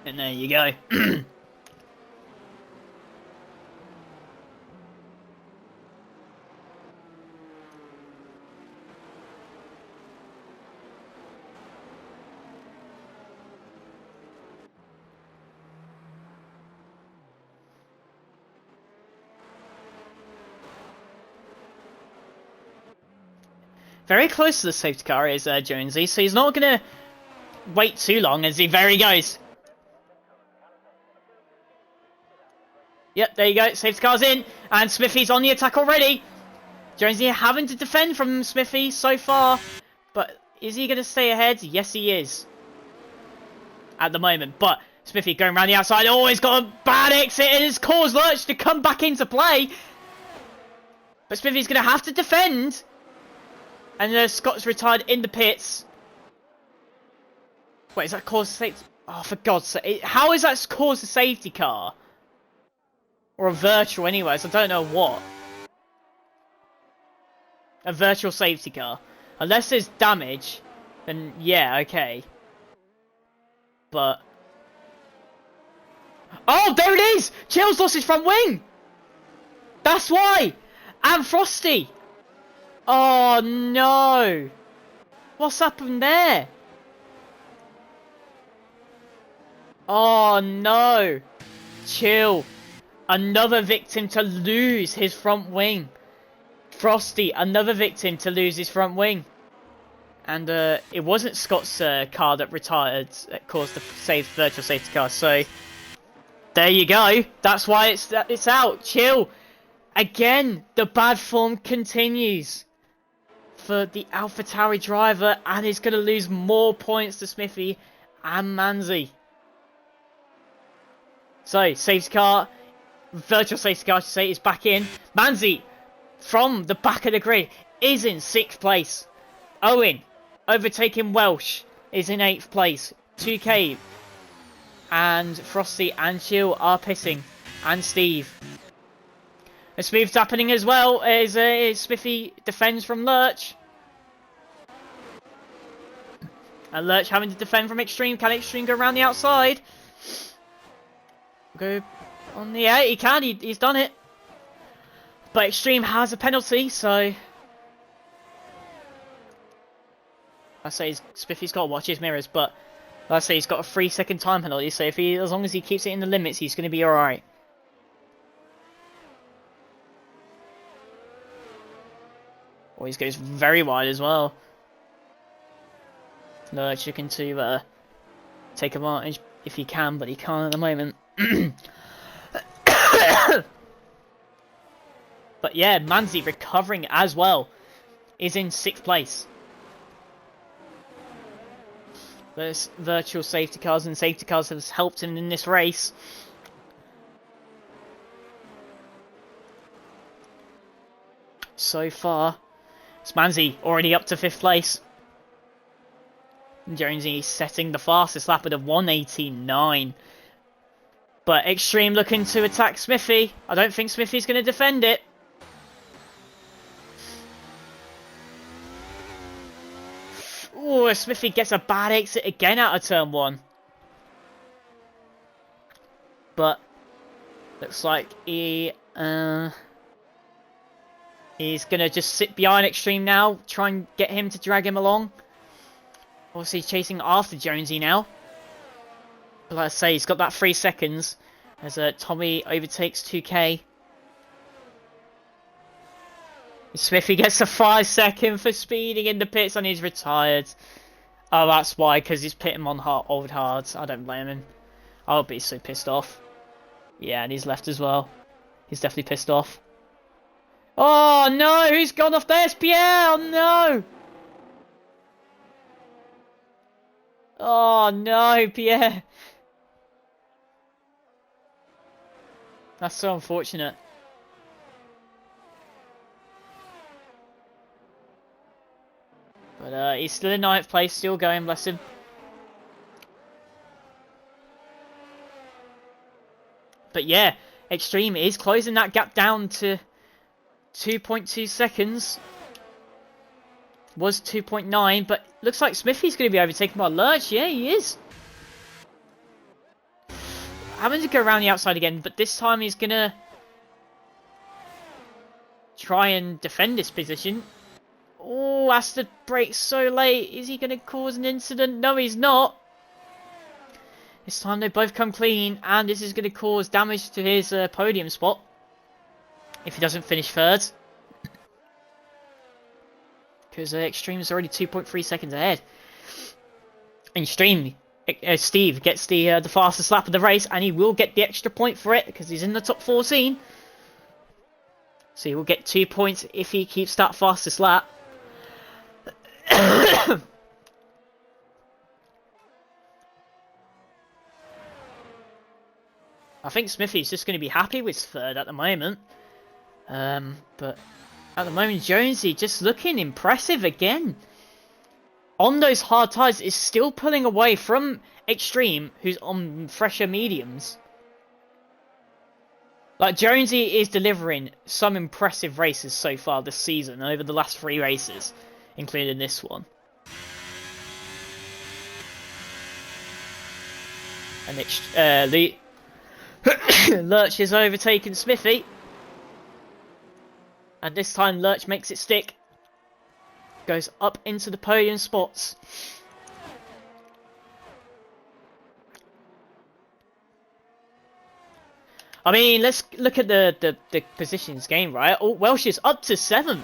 And there you go. Very close to the safety car is Jonesy, so he's not going to wait too long as there he goes. Yep, there you go. Safety car's in, and Smithy's on the attack already. Jonesy having to defend from Smithy so far, but is he going to stay ahead? Yes, he is. At the moment, but Smithy going around the outside. Oh, he's got a bad exit, and it's caused Lurch to come back into play. But Smithy's going to have to defend. And Scott's retired in the pits. Wait, is that caused safety? Oh, for God's sake. How is that caused a safety car? Or a virtual anyways, I don't know what. A virtual safety car. Unless there's damage, then yeah, okay. But... oh, there it is! Chill's lost his front wing! That's why! And Frosty! Oh no! What's happened there? Oh no! Chill. Another victim to lose his front wing. Frosty, another victim to lose his front wing. And it wasn't Scott's car that retired that caused the virtual safety car. So there you go. That's why it's out. Chill. Again, the bad form continues for the AlphaTauri driver, and he's going to lose more points to Smithy and Manzi. So, safety car, virtual safety car, I should say, is back in. Manzi, from the back of the grid, is in 6th place. Owen, overtaking Welsh, is in 8th place. 2K, and Frosty and Chill are pitting, and Steve. A smooth happening as well as Smithy defends from Lurch. And Lurch having to defend from Extreme. Can Extreme go around the outside? Go on the... yeah, he can. He's done it. But Extreme has a penalty, so... I say Smithy's got to watch his mirrors, but... I say he's got a 3-second time penalty, so if as long as he keeps it in the limits, he's going to be alright. Oh, he goes very wide as well. Lurch looking to take advantage if he can, but he can't at the moment. But yeah, Manzi recovering as well. Is in 6th place. There's virtual safety cars, and safety cars have helped him in this race. So far. It's Manzi already up to 5th place. Jonesy setting the fastest lap at a 1:89. But Extreme looking to attack Smithy. I don't think Smithy's going to defend it. Oh, Smithy gets a bad exit again out of turn 1. But looks like he's going to just sit behind Extreme now, try and get him to drag him along. Obviously chasing after Jonesy now. But like I say, he's got that 3 seconds as Tommy overtakes 2K. Smithy gets a 5-second for speeding in the pits, and he's retired. Oh, that's why, because he's pitting on old hards. I don't blame him. I'll be so pissed off. Yeah, and he's left as well. He's definitely pissed off. Oh no, who's gone off there? It's Pierre! Oh no! Oh no, Pierre! That's so unfortunate. But he's still in 9th place, still going, bless him. But yeah, Extreme is closing that gap down to 2.2 seconds. Was 2.9, but looks like Smithy's going to be overtaken by Lurch. Yeah, he is. having to go around the outside again, but this time he's gonna try and defend this position. Oh, has to brake so late. Is he gonna cause an incident? No, he's not. This time they both come clean, and this is gonna cause damage to his podium spot if he doesn't finish third. Because Extreme's already 2.3 seconds ahead. Extreme, Steve gets the fastest lap of the race, and he will get the extra point for it because he's in the top 14. So he will get 2 points if he keeps that fastest lap. I think Smithy's just going to be happy with third at the moment. But at the moment, Jonesy just looking impressive again. On those hard tyres, is still pulling away from Extreme, who's on fresher mediums. Like, Jonesy is delivering some impressive races so far this season, over the last 3 races, including this one. And Lurch has overtaken Smithy. And this time Lurch makes it stick. Goes up into the podium spots. I mean, let's look at the positions game, right? Oh, Welsh is up to 7th.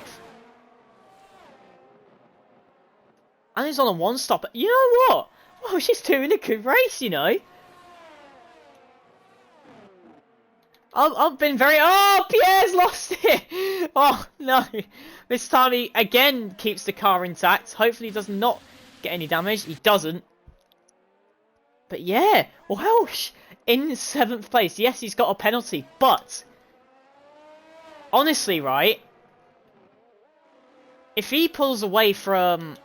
And he's on a 1-stop. You know what? Welsh is doing a good race, you know. I've been very... Oh, Pierre's lost it! Oh, no. This time he, again, keeps the car intact. Hopefully he does not get any damage. He doesn't. But yeah, Welsh in 7th place. Yes, he's got a penalty, but... honestly, right? If he pulls away from...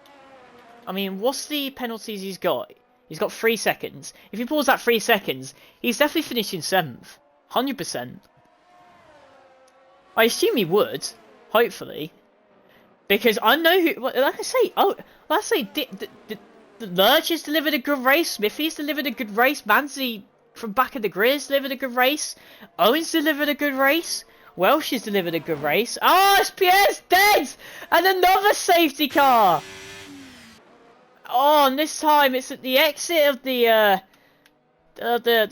I mean, what's the penalties he's got? He's got 3 seconds. If he pulls that 3 seconds, he's definitely finishing 7th. 100%. I assume he would, hopefully, because I know who. Like I say, the Lurch has delivered a good race. Smithy's delivered a good race. Manzi from back of the grid has delivered a good race. Owen's delivered a good race. Welsh has delivered a good race. Oh, Pierre's dead, and another safety car. Oh, and this time it's at the exit of the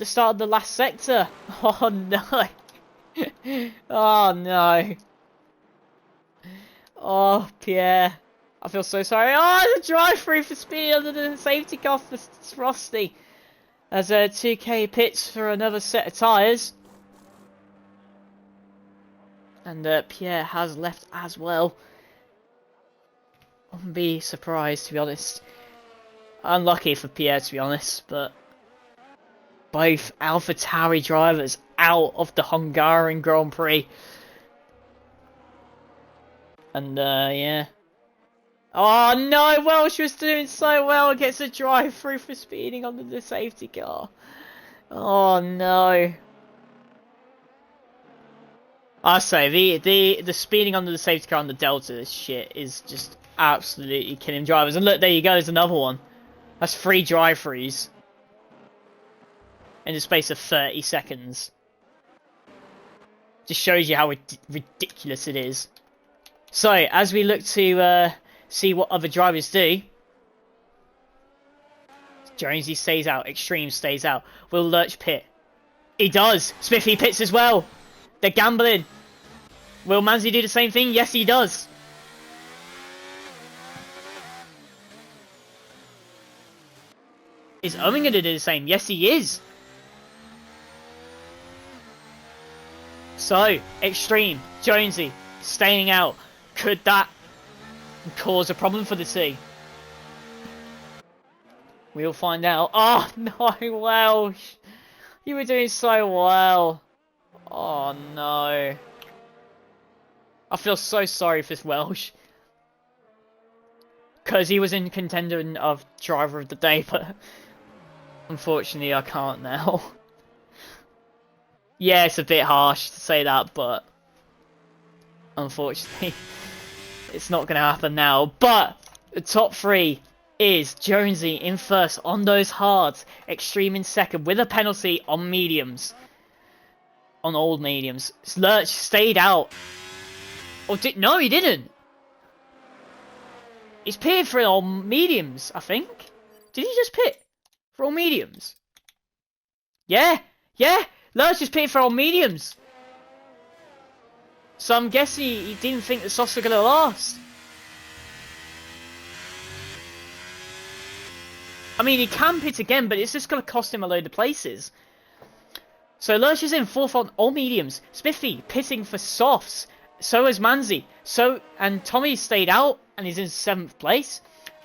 start of the last sector. Oh no. Oh no. Oh, Pierre. I feel so sorry. Oh, the drive-through for speed under the safety car for Frosty. As 2K pits for another set of tyres. And Pierre has left as well. I wouldn't be surprised, to be honest. Unlucky for Pierre, to be honest, but... both AlphaTauri drivers out of the Hungarian Grand Prix. And, yeah. Oh, no! Welsh was doing so well. Gets a drive-through for speeding under the safety car. Oh, no. I say, the speeding under the safety car on the Delta shit is just absolutely killing drivers. And look, there you go. There's another one. That's 3 drive-throughs in the space of 30 seconds. Just shows you how ridiculous it is. So, as we look to see what other drivers do, Jonesy stays out, Extreme stays out. Will Lurch pit? He does! Smithy pits as well! They're gambling! Will Manzi do the same thing? Yes, he does! Is Owen going to do the same? Yes, he is! So, Extreme, Jonesy, staying out. Could that cause a problem for the team? We'll find out. Oh, no, Welsh. You were doing so well. Oh, no. I feel so sorry for Welsh. Because he was in contender of driver of the day, but unfortunately I can't now. Yeah, it's a bit harsh to say that, but unfortunately, it's not going to happen now. But the top 3 is Jonesy in first on those hards, Extreme in second with a penalty on mediums. On old mediums. Lurch stayed out. Oh, no, he didn't. He's pitted for all mediums, I think. Did he just pit for all mediums? Yeah, Lurch just pitted for all mediums. So I'm guessing he didn't think the softs were going to last. I mean, he can pit again, but it's just going to cost him a load of places. So Lurch is in fourth on all mediums. Smithy pitting for softs. So is Manzi. And Tommy stayed out and he's in 7th place.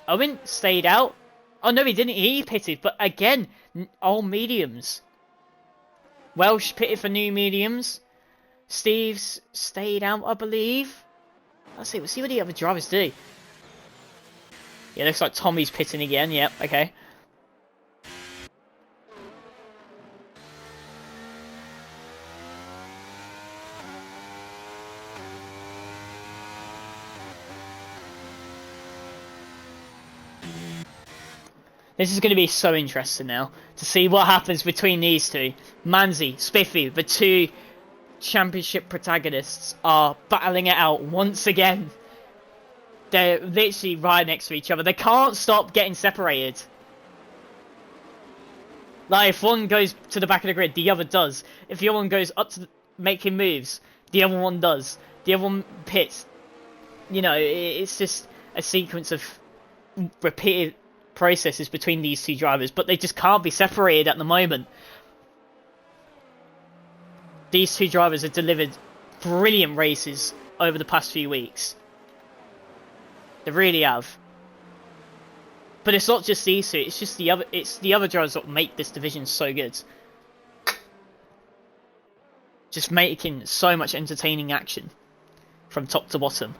Owen stayed out. Oh no, he didn't. He pitted, but again, all mediums. Welsh pitted for new mediums. Steve's stayed out, I believe. Let's see. We'll see what the other drivers do. Yeah, looks like Tommy's pitting again. Yep. Okay. This is going to be so interesting now to see what happens between these two. Manzi, Spiffy, the two championship protagonists are battling it out once again. They're literally right next to each other. They can't stop getting separated. Like, if one goes to the back of the grid, the other does. If the other one goes up to making moves, the other one does. The other one pits. You know, it's just a sequence of repeated processes between these two drivers, but they just can't be separated at the moment. These two drivers have delivered brilliant races over the past few weeks. They really have. But it's not just these two, it's just the other drivers that make this division so good. Just making so much entertaining action from top to bottom.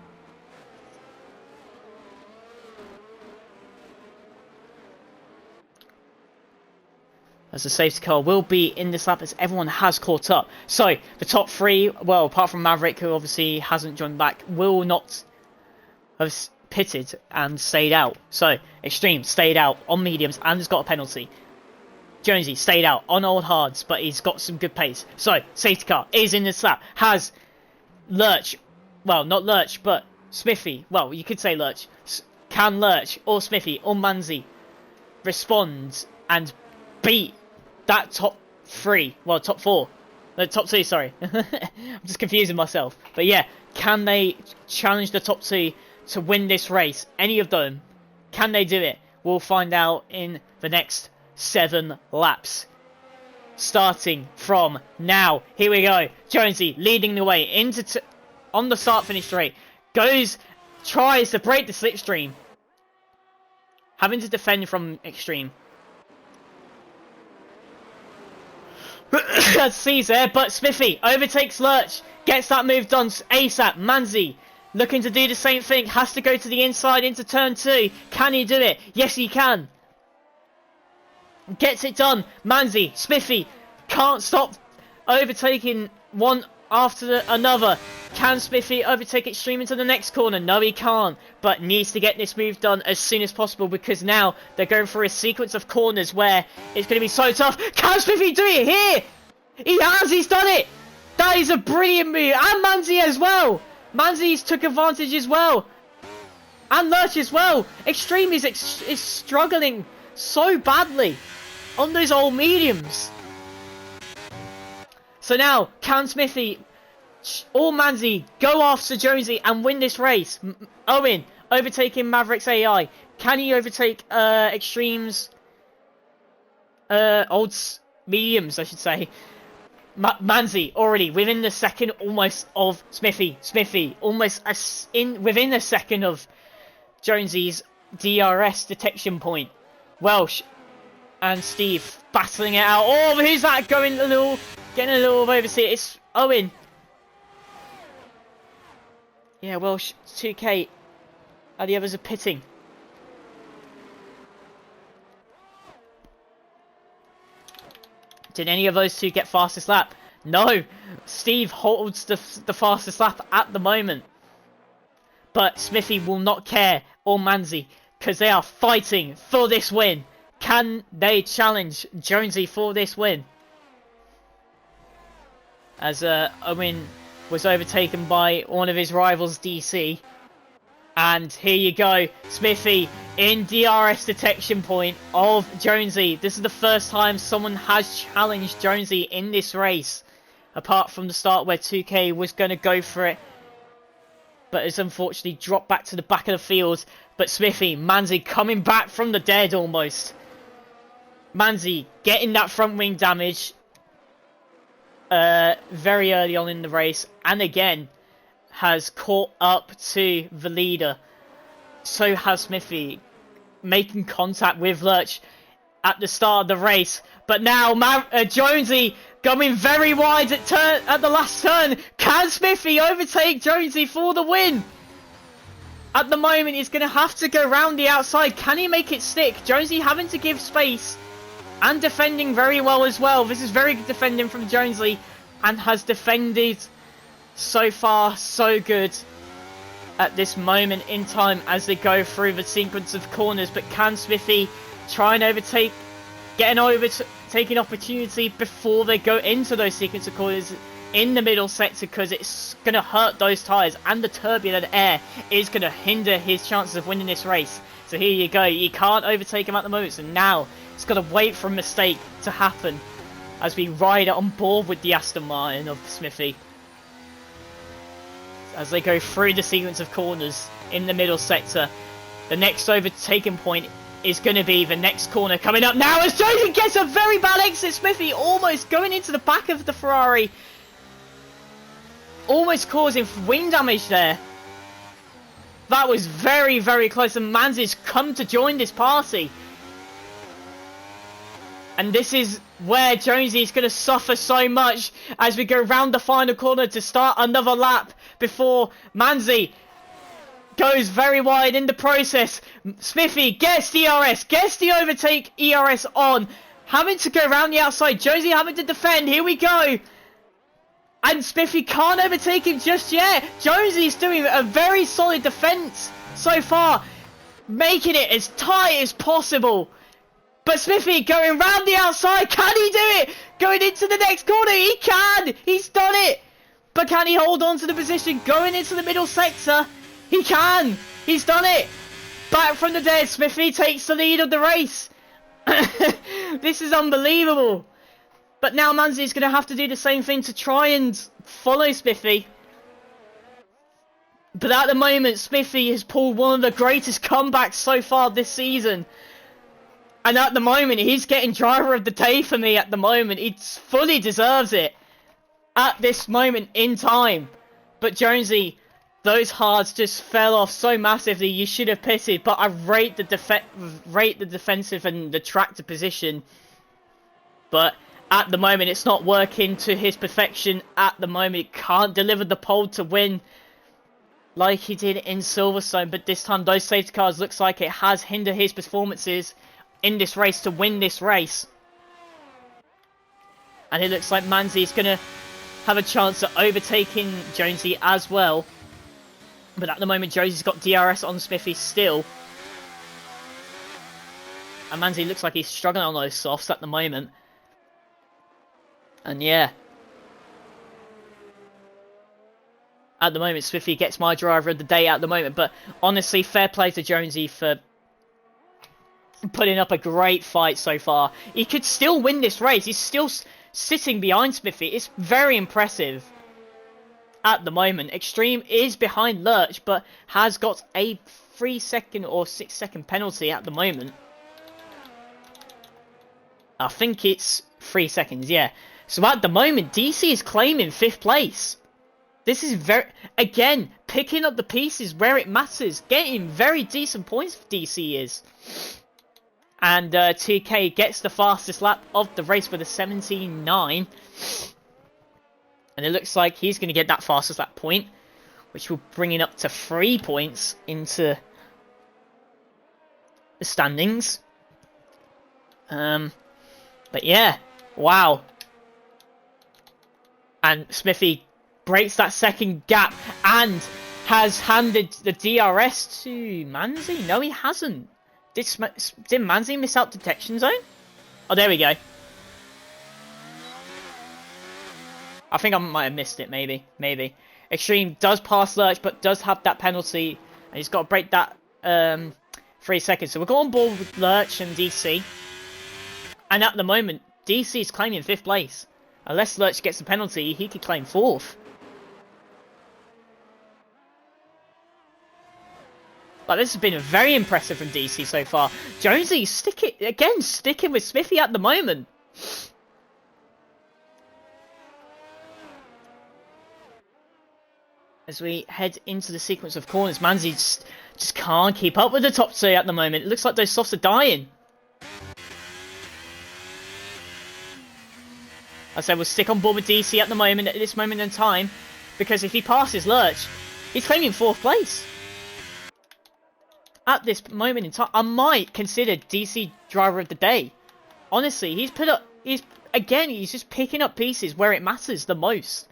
As the safety car will be in this lap as everyone has caught up. So, the top three, well, apart from Maverick, who obviously hasn't joined back, will not have pitted and stayed out. So, Extreme stayed out on mediums and has got a penalty. Jonesy stayed out on old hards, but he's got some good pace. So, safety car is in this lap. Has Lurch, well, not Lurch, but Smithy, well, you could say Lurch. Can Lurch or Smithy or Manzi respond and beat that top three, well, top four, no, top two, sorry. I'm just confusing myself. But yeah, can they challenge the top two to win this race? Any of them? Can they do it? We'll find out in the next 7 laps. Starting from now. Here we go. Jonesy leading the way into on the start-finish straight. Tries to break the slipstream. Having to defend from Extreme. Sees there, but Smithy overtakes Lurch, gets that move done ASAP. Manzi looking to do the same thing, has to go to the inside into turn 2. Can he do it? Yes, he can. Gets it done. Manzi, Smithy can't stop overtaking one after another. Can Smithy overtake Extreme into the next corner? No, he can't, but needs to get this move done as soon as possible because now they're going through a sequence of corners where it's going to be so tough. Can Smithy do it here? He's done it! That is a brilliant move, and Manzi as well! Manzi's took advantage as well, and Lurch as well. Extreme is struggling so badly on those old mediums. So now, can Smithy or Manzi go after Jonesy and win this race? Owen overtaking Maverick's AI. Can he overtake Extreme's old mediums, I should say? Manzi already within the second almost of Smithy. Smithy almost within a second of Jonesy's DRS detection point. Welsh and Steve battling it out. Oh, who's that getting a little overseat? It's Owen. Yeah, Welsh 2K. And the others are pitting. Did any of those two get fastest lap? No. Steve holds the fastest lap at the moment. But Smithy will not care. Or Manzi. because they are fighting for this win. Can they challenge Jonesy for this win? As Owen was overtaken by one of his rivals, DC. And here you go, Smithy in DRS detection point of Jonesy. This is the first time someone has challenged Jonesy in this race. Apart from the start where 2K was going to go for it. But it's unfortunately dropped back to the back of the field. But Smithy, Manzi coming back from the dead almost. Manzi getting that front wing damage very early on in the race. And again, has caught up to the leader. So has Smithy, making contact with Lurch at the start of the race. But now Jonesy going very wide at the last turn. Can Smithy overtake Jonesy for the win? At the moment, he's going to have to go round the outside. Can he make it stick? Jonesy having to give space and defending very well as well. This is very good defending from Jonesy and has defended so far so good at this moment in time as they go through the sequence of corners. But can Smithy try and get an overtaking opportunity before they go into those sequence of corners in the middle sector, because it's going to hurt those tyres and the turbulent air is going to hinder his chances of winning this race. So here you go, you can't overtake him at the moment, so now it's got to wait for a mistake to happen as we ride on board with the Aston Martin of Smithy as they go through the sequence of corners in the middle sector. The next overtaking point is going to be the next corner coming up now as Jonesy gets a very bad exit. Smithy almost going into the back of the Ferrari, almost causing wing damage there. That was very, very close, and Manzi's come to join this party. And this is where Jonesy is going to suffer so much as we go round the final corner to start another lap before Manzi goes very wide in the process. Smithy gets DRS, gets the overtake ERS on, having to go around the outside. Jonesy having to defend. Here we go. And Smithy can't overtake him just yet. Jonesy's doing a very solid defense so far, making it as tight as possible. But Smithy going round the outside. Can he do it? Going into the next corner. He can. He's done it. But can he hold on to the position going into the middle sector? He can. He's done it. Back from the dead. Smithy takes the lead of the race. This is unbelievable. But now Manzi's going to have to do the same thing to try and follow Smithy. But at the moment, Smithy has pulled one of the greatest comebacks so far this season. And at the moment, he's getting driver of the day for me at the moment. He fully deserves it at this moment in time. But Jonesy, those hards just fell off so massively. You should have pitted. But I rate the defensive and the tractor position. But at the moment, it's not working to his perfection. At the moment, he can't deliver the pole to win like he did in Silverstone. But this time, those safety cars looks like it has hindered his performances in this race to win this race. And it looks like Manzi is going to have a chance at overtaking Jonesy as well. But at the moment, Jonesy's got DRS on Smithy still. And Manzi looks like he's struggling on those softs at the moment. And yeah. At the moment, Smithy gets my driver of the day at the moment. But honestly, fair play to Jonesy for putting up a great fight so far. He could still win this race. He's still sitting behind Smithy. It's very impressive at the moment. Extreme is behind Lurch, but has got a 3-second or 6-second penalty at the moment. I think it's 3 seconds, yeah. So at the moment, DC is claiming 5th place. This is again, picking up the pieces where it matters. Getting very decent points for DC is. And TK gets the fastest lap of the race with a 17.9. And it looks like he's going to get that fastest lap point, which will bring it up to 3 points into the standings. But yeah, wow. And Smithy breaks that second gap and has handed the DRS to Manzi. No, he hasn't. Did Manzi miss out detection zone? Oh, there we go. I think I might have missed it, maybe. Extreme does pass Lurch, but does have that penalty. And he's got to break that 3 seconds. So we'll go on board with Lurch and DC. And at the moment, DC is claiming 5th place. Unless Lurch gets the penalty, he could claim 4th. But this has been very impressive from DC so far. Jonesy sticking with Smithy at the moment. As we head into the sequence of corners, Manzi just can't keep up with the top 2 at the moment. It looks like those softs are dying. I said we'll stick on board with DC at the moment, at this moment in time, because if he passes Lurch, he's claiming 4th place. At this moment in time, I might consider DC driver of the day. Honestly, he's just picking up pieces where it matters the most.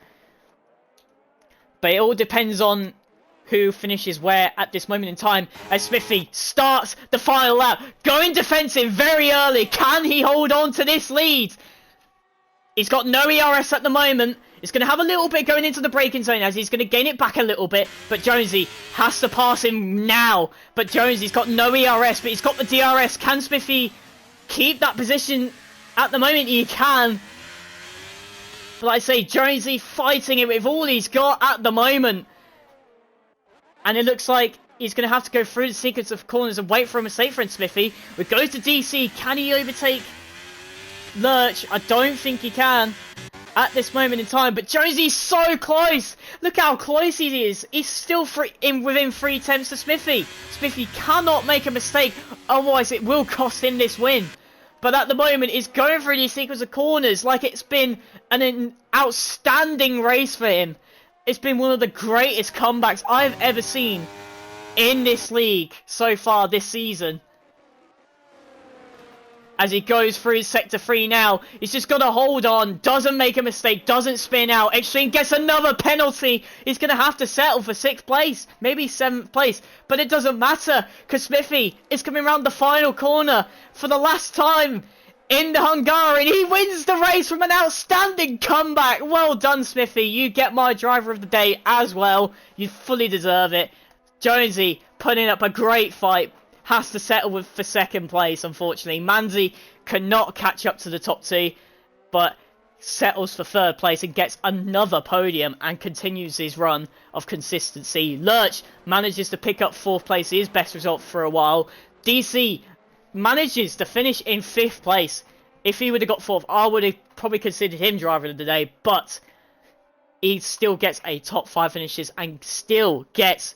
But it all depends on who finishes where at this moment in time, as Smithy starts the final lap, going defensive very early. Can he hold on to this lead? He's got no ERS at the moment. He's going to have a little bit going into the braking zone as he's going to gain it back a little bit. But Jonesy has to pass him now. But Jonesy's got no ERS, but he's got the DRS. Can Smithy keep that position? At the moment, he can. But like I say, Jonesy fighting it with all he's got at the moment. And it looks like he's going to have to go through the sequence of corners and wait for a mistake from Smithy. We go to DC. Can he overtake Lurch? I don't think he can at this moment in time, but Jonesy's so close. Look how close he is. He's still within 3 tenths to Smithy. Smithy cannot make a mistake, otherwise it will cost him this win. But at the moment, he's going through these sequence of corners like it's been an outstanding race for him. It's been one of the greatest comebacks I've ever seen in this league so far this season. As he goes through Sector 3 now, he's just got to hold on, doesn't make a mistake, doesn't spin out. Extreme gets another penalty. He's going to have to settle for 6th place, maybe 7th place. But it doesn't matter, because Smithy is coming around the final corner for the last time in the Hungary. He wins the race from an outstanding comeback. Well done, Smithy. You get my driver of the day as well. You fully deserve it. Jonesy putting up a great fight. Has to settle for 2nd place, unfortunately. Manzi cannot catch up to the top 2, but settles for 3rd place and gets another podium and continues his run of consistency. Lurch manages to pick up 4th place, his best result for a while. DC manages to finish in 5th place. If he would have got 4th, I would have probably considered him driver of the day, but he still gets a top 5 finishes and still gets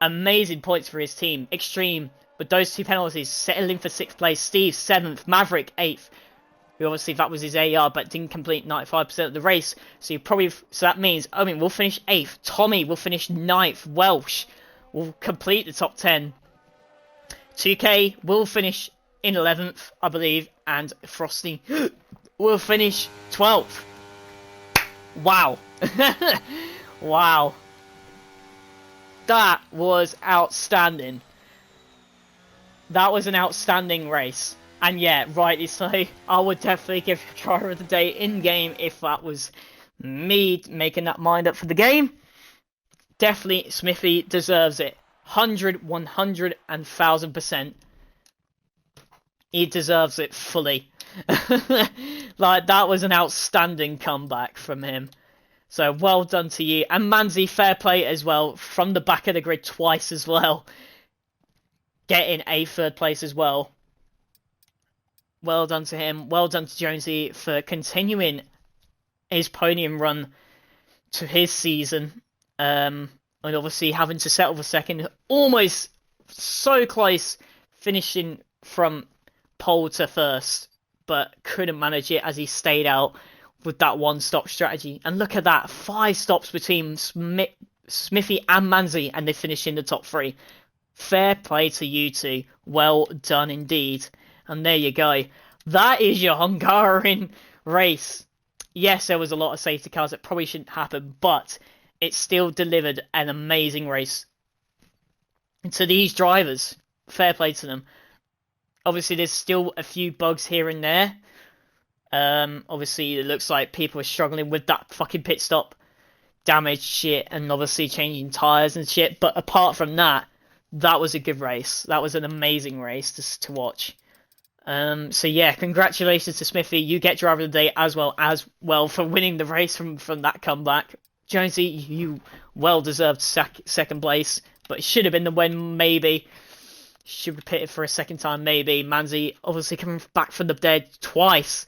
amazing points for his team. Extreme, with those 2 penalties, settling for 6th place. Steve, 7th. Maverick, 8th. Obviously, that was his AR, but didn't complete 95% of the race. So that means Owen will finish 8th. Tommy will finish 9th. Welsh will complete the top 10. 2K will finish in 11th, I believe. And Frosty will finish 12th. Wow. Wow. That was outstanding. That was an outstanding race. And yeah, rightly so. I would definitely give driver of the day in-game if that was me making that mind up for the game. Definitely, Smithy deserves it. 100, 100, and 1000%. He deserves it fully. Like, that was an outstanding comeback from him. So, well done to you. And Manzi, fair play as well. From the back of the grid twice as well. Getting a 3rd place as well. Well done to him. Well done to Jonesy for continuing his podium run to his season. And obviously having to settle for 2nd. Almost so close finishing from pole to 1st. But couldn't manage it as he stayed out with that 1-stop strategy. And look at that. 5 stops between Smithy and Manzi. And they finish in the top 3. Fair play to you two. Well done indeed. And there you go. That is your Hungarian race. Yes, there was a lot of safety cars that probably shouldn't happen, but it still delivered an amazing race. And to these drivers, fair play to them. Obviously, there's still a few bugs here and there. Obviously, it looks like people are struggling with that fucking pit stop, damaged shit, and obviously changing tires and shit. But apart from that, that was a good race. That was an amazing race to watch. So yeah, congratulations to Smithy. You get driver of the day as well for winning the race from that comeback. Jonesy, you well deserved second place, but it should have been the win maybe. Should repeat it for a second time maybe. Manzi obviously coming back from the dead twice,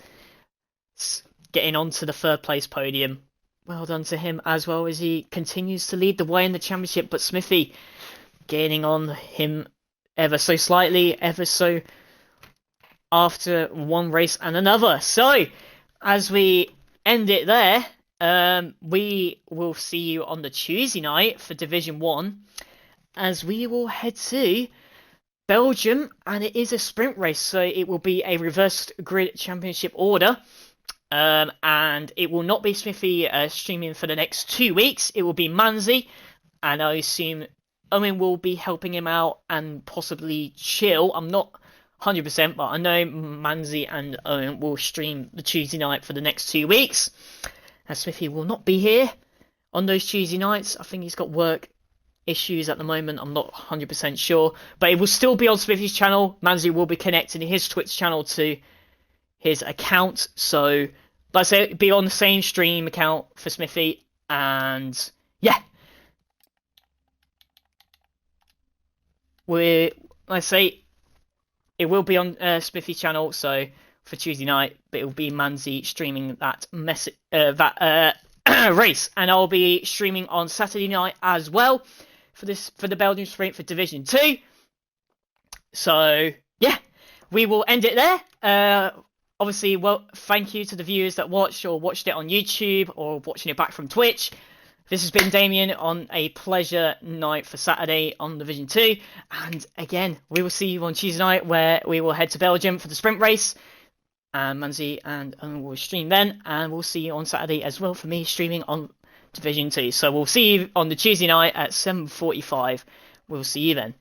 getting onto the third place podium. Well done to him as well as he continues to lead the way in the championship. But Smithy gaining on him ever so slightly, ever so after one race and another. So, as we end it there, we will see you on the Tuesday night for Division 1, as we will head to Belgium, and it is a sprint race, so it will be a reversed grid championship order. And it will not be Smithy streaming for the next 2 weeks. It will be Manzi, and I assume Owen will be helping him out and possibly Chill. I'm not 100%, but I know Manzi and Owen will stream the Tuesday night for the next 2 weeks. And Smithy will not be here on those Tuesday nights. I think he's got work issues at the moment. I'm not 100% sure, but it will still be on Smithy's channel. Manzi will be connecting his Twitch channel to his account, so let's say be on the same stream account for Smithy, and yeah, let's say it will be on Smithy's channel, so for Tuesday night, but it will be Manzi streaming that race, and I'll be streaming on Saturday night as well for the Belgian sprint for Division 2. So yeah, we will end it there. Obviously, well, thank you to the viewers that watched or watched it on YouTube or watching it back from Twitch. This has been Damien on a pleasure night for Saturday on Division 2. And again, we will see you on Tuesday night where we will head to Belgium for the sprint race. And Manzi and we'll stream then. And we'll see you on Saturday as well for me streaming on Division 2. So we'll see you on the Tuesday night at 7:45. We'll see you then.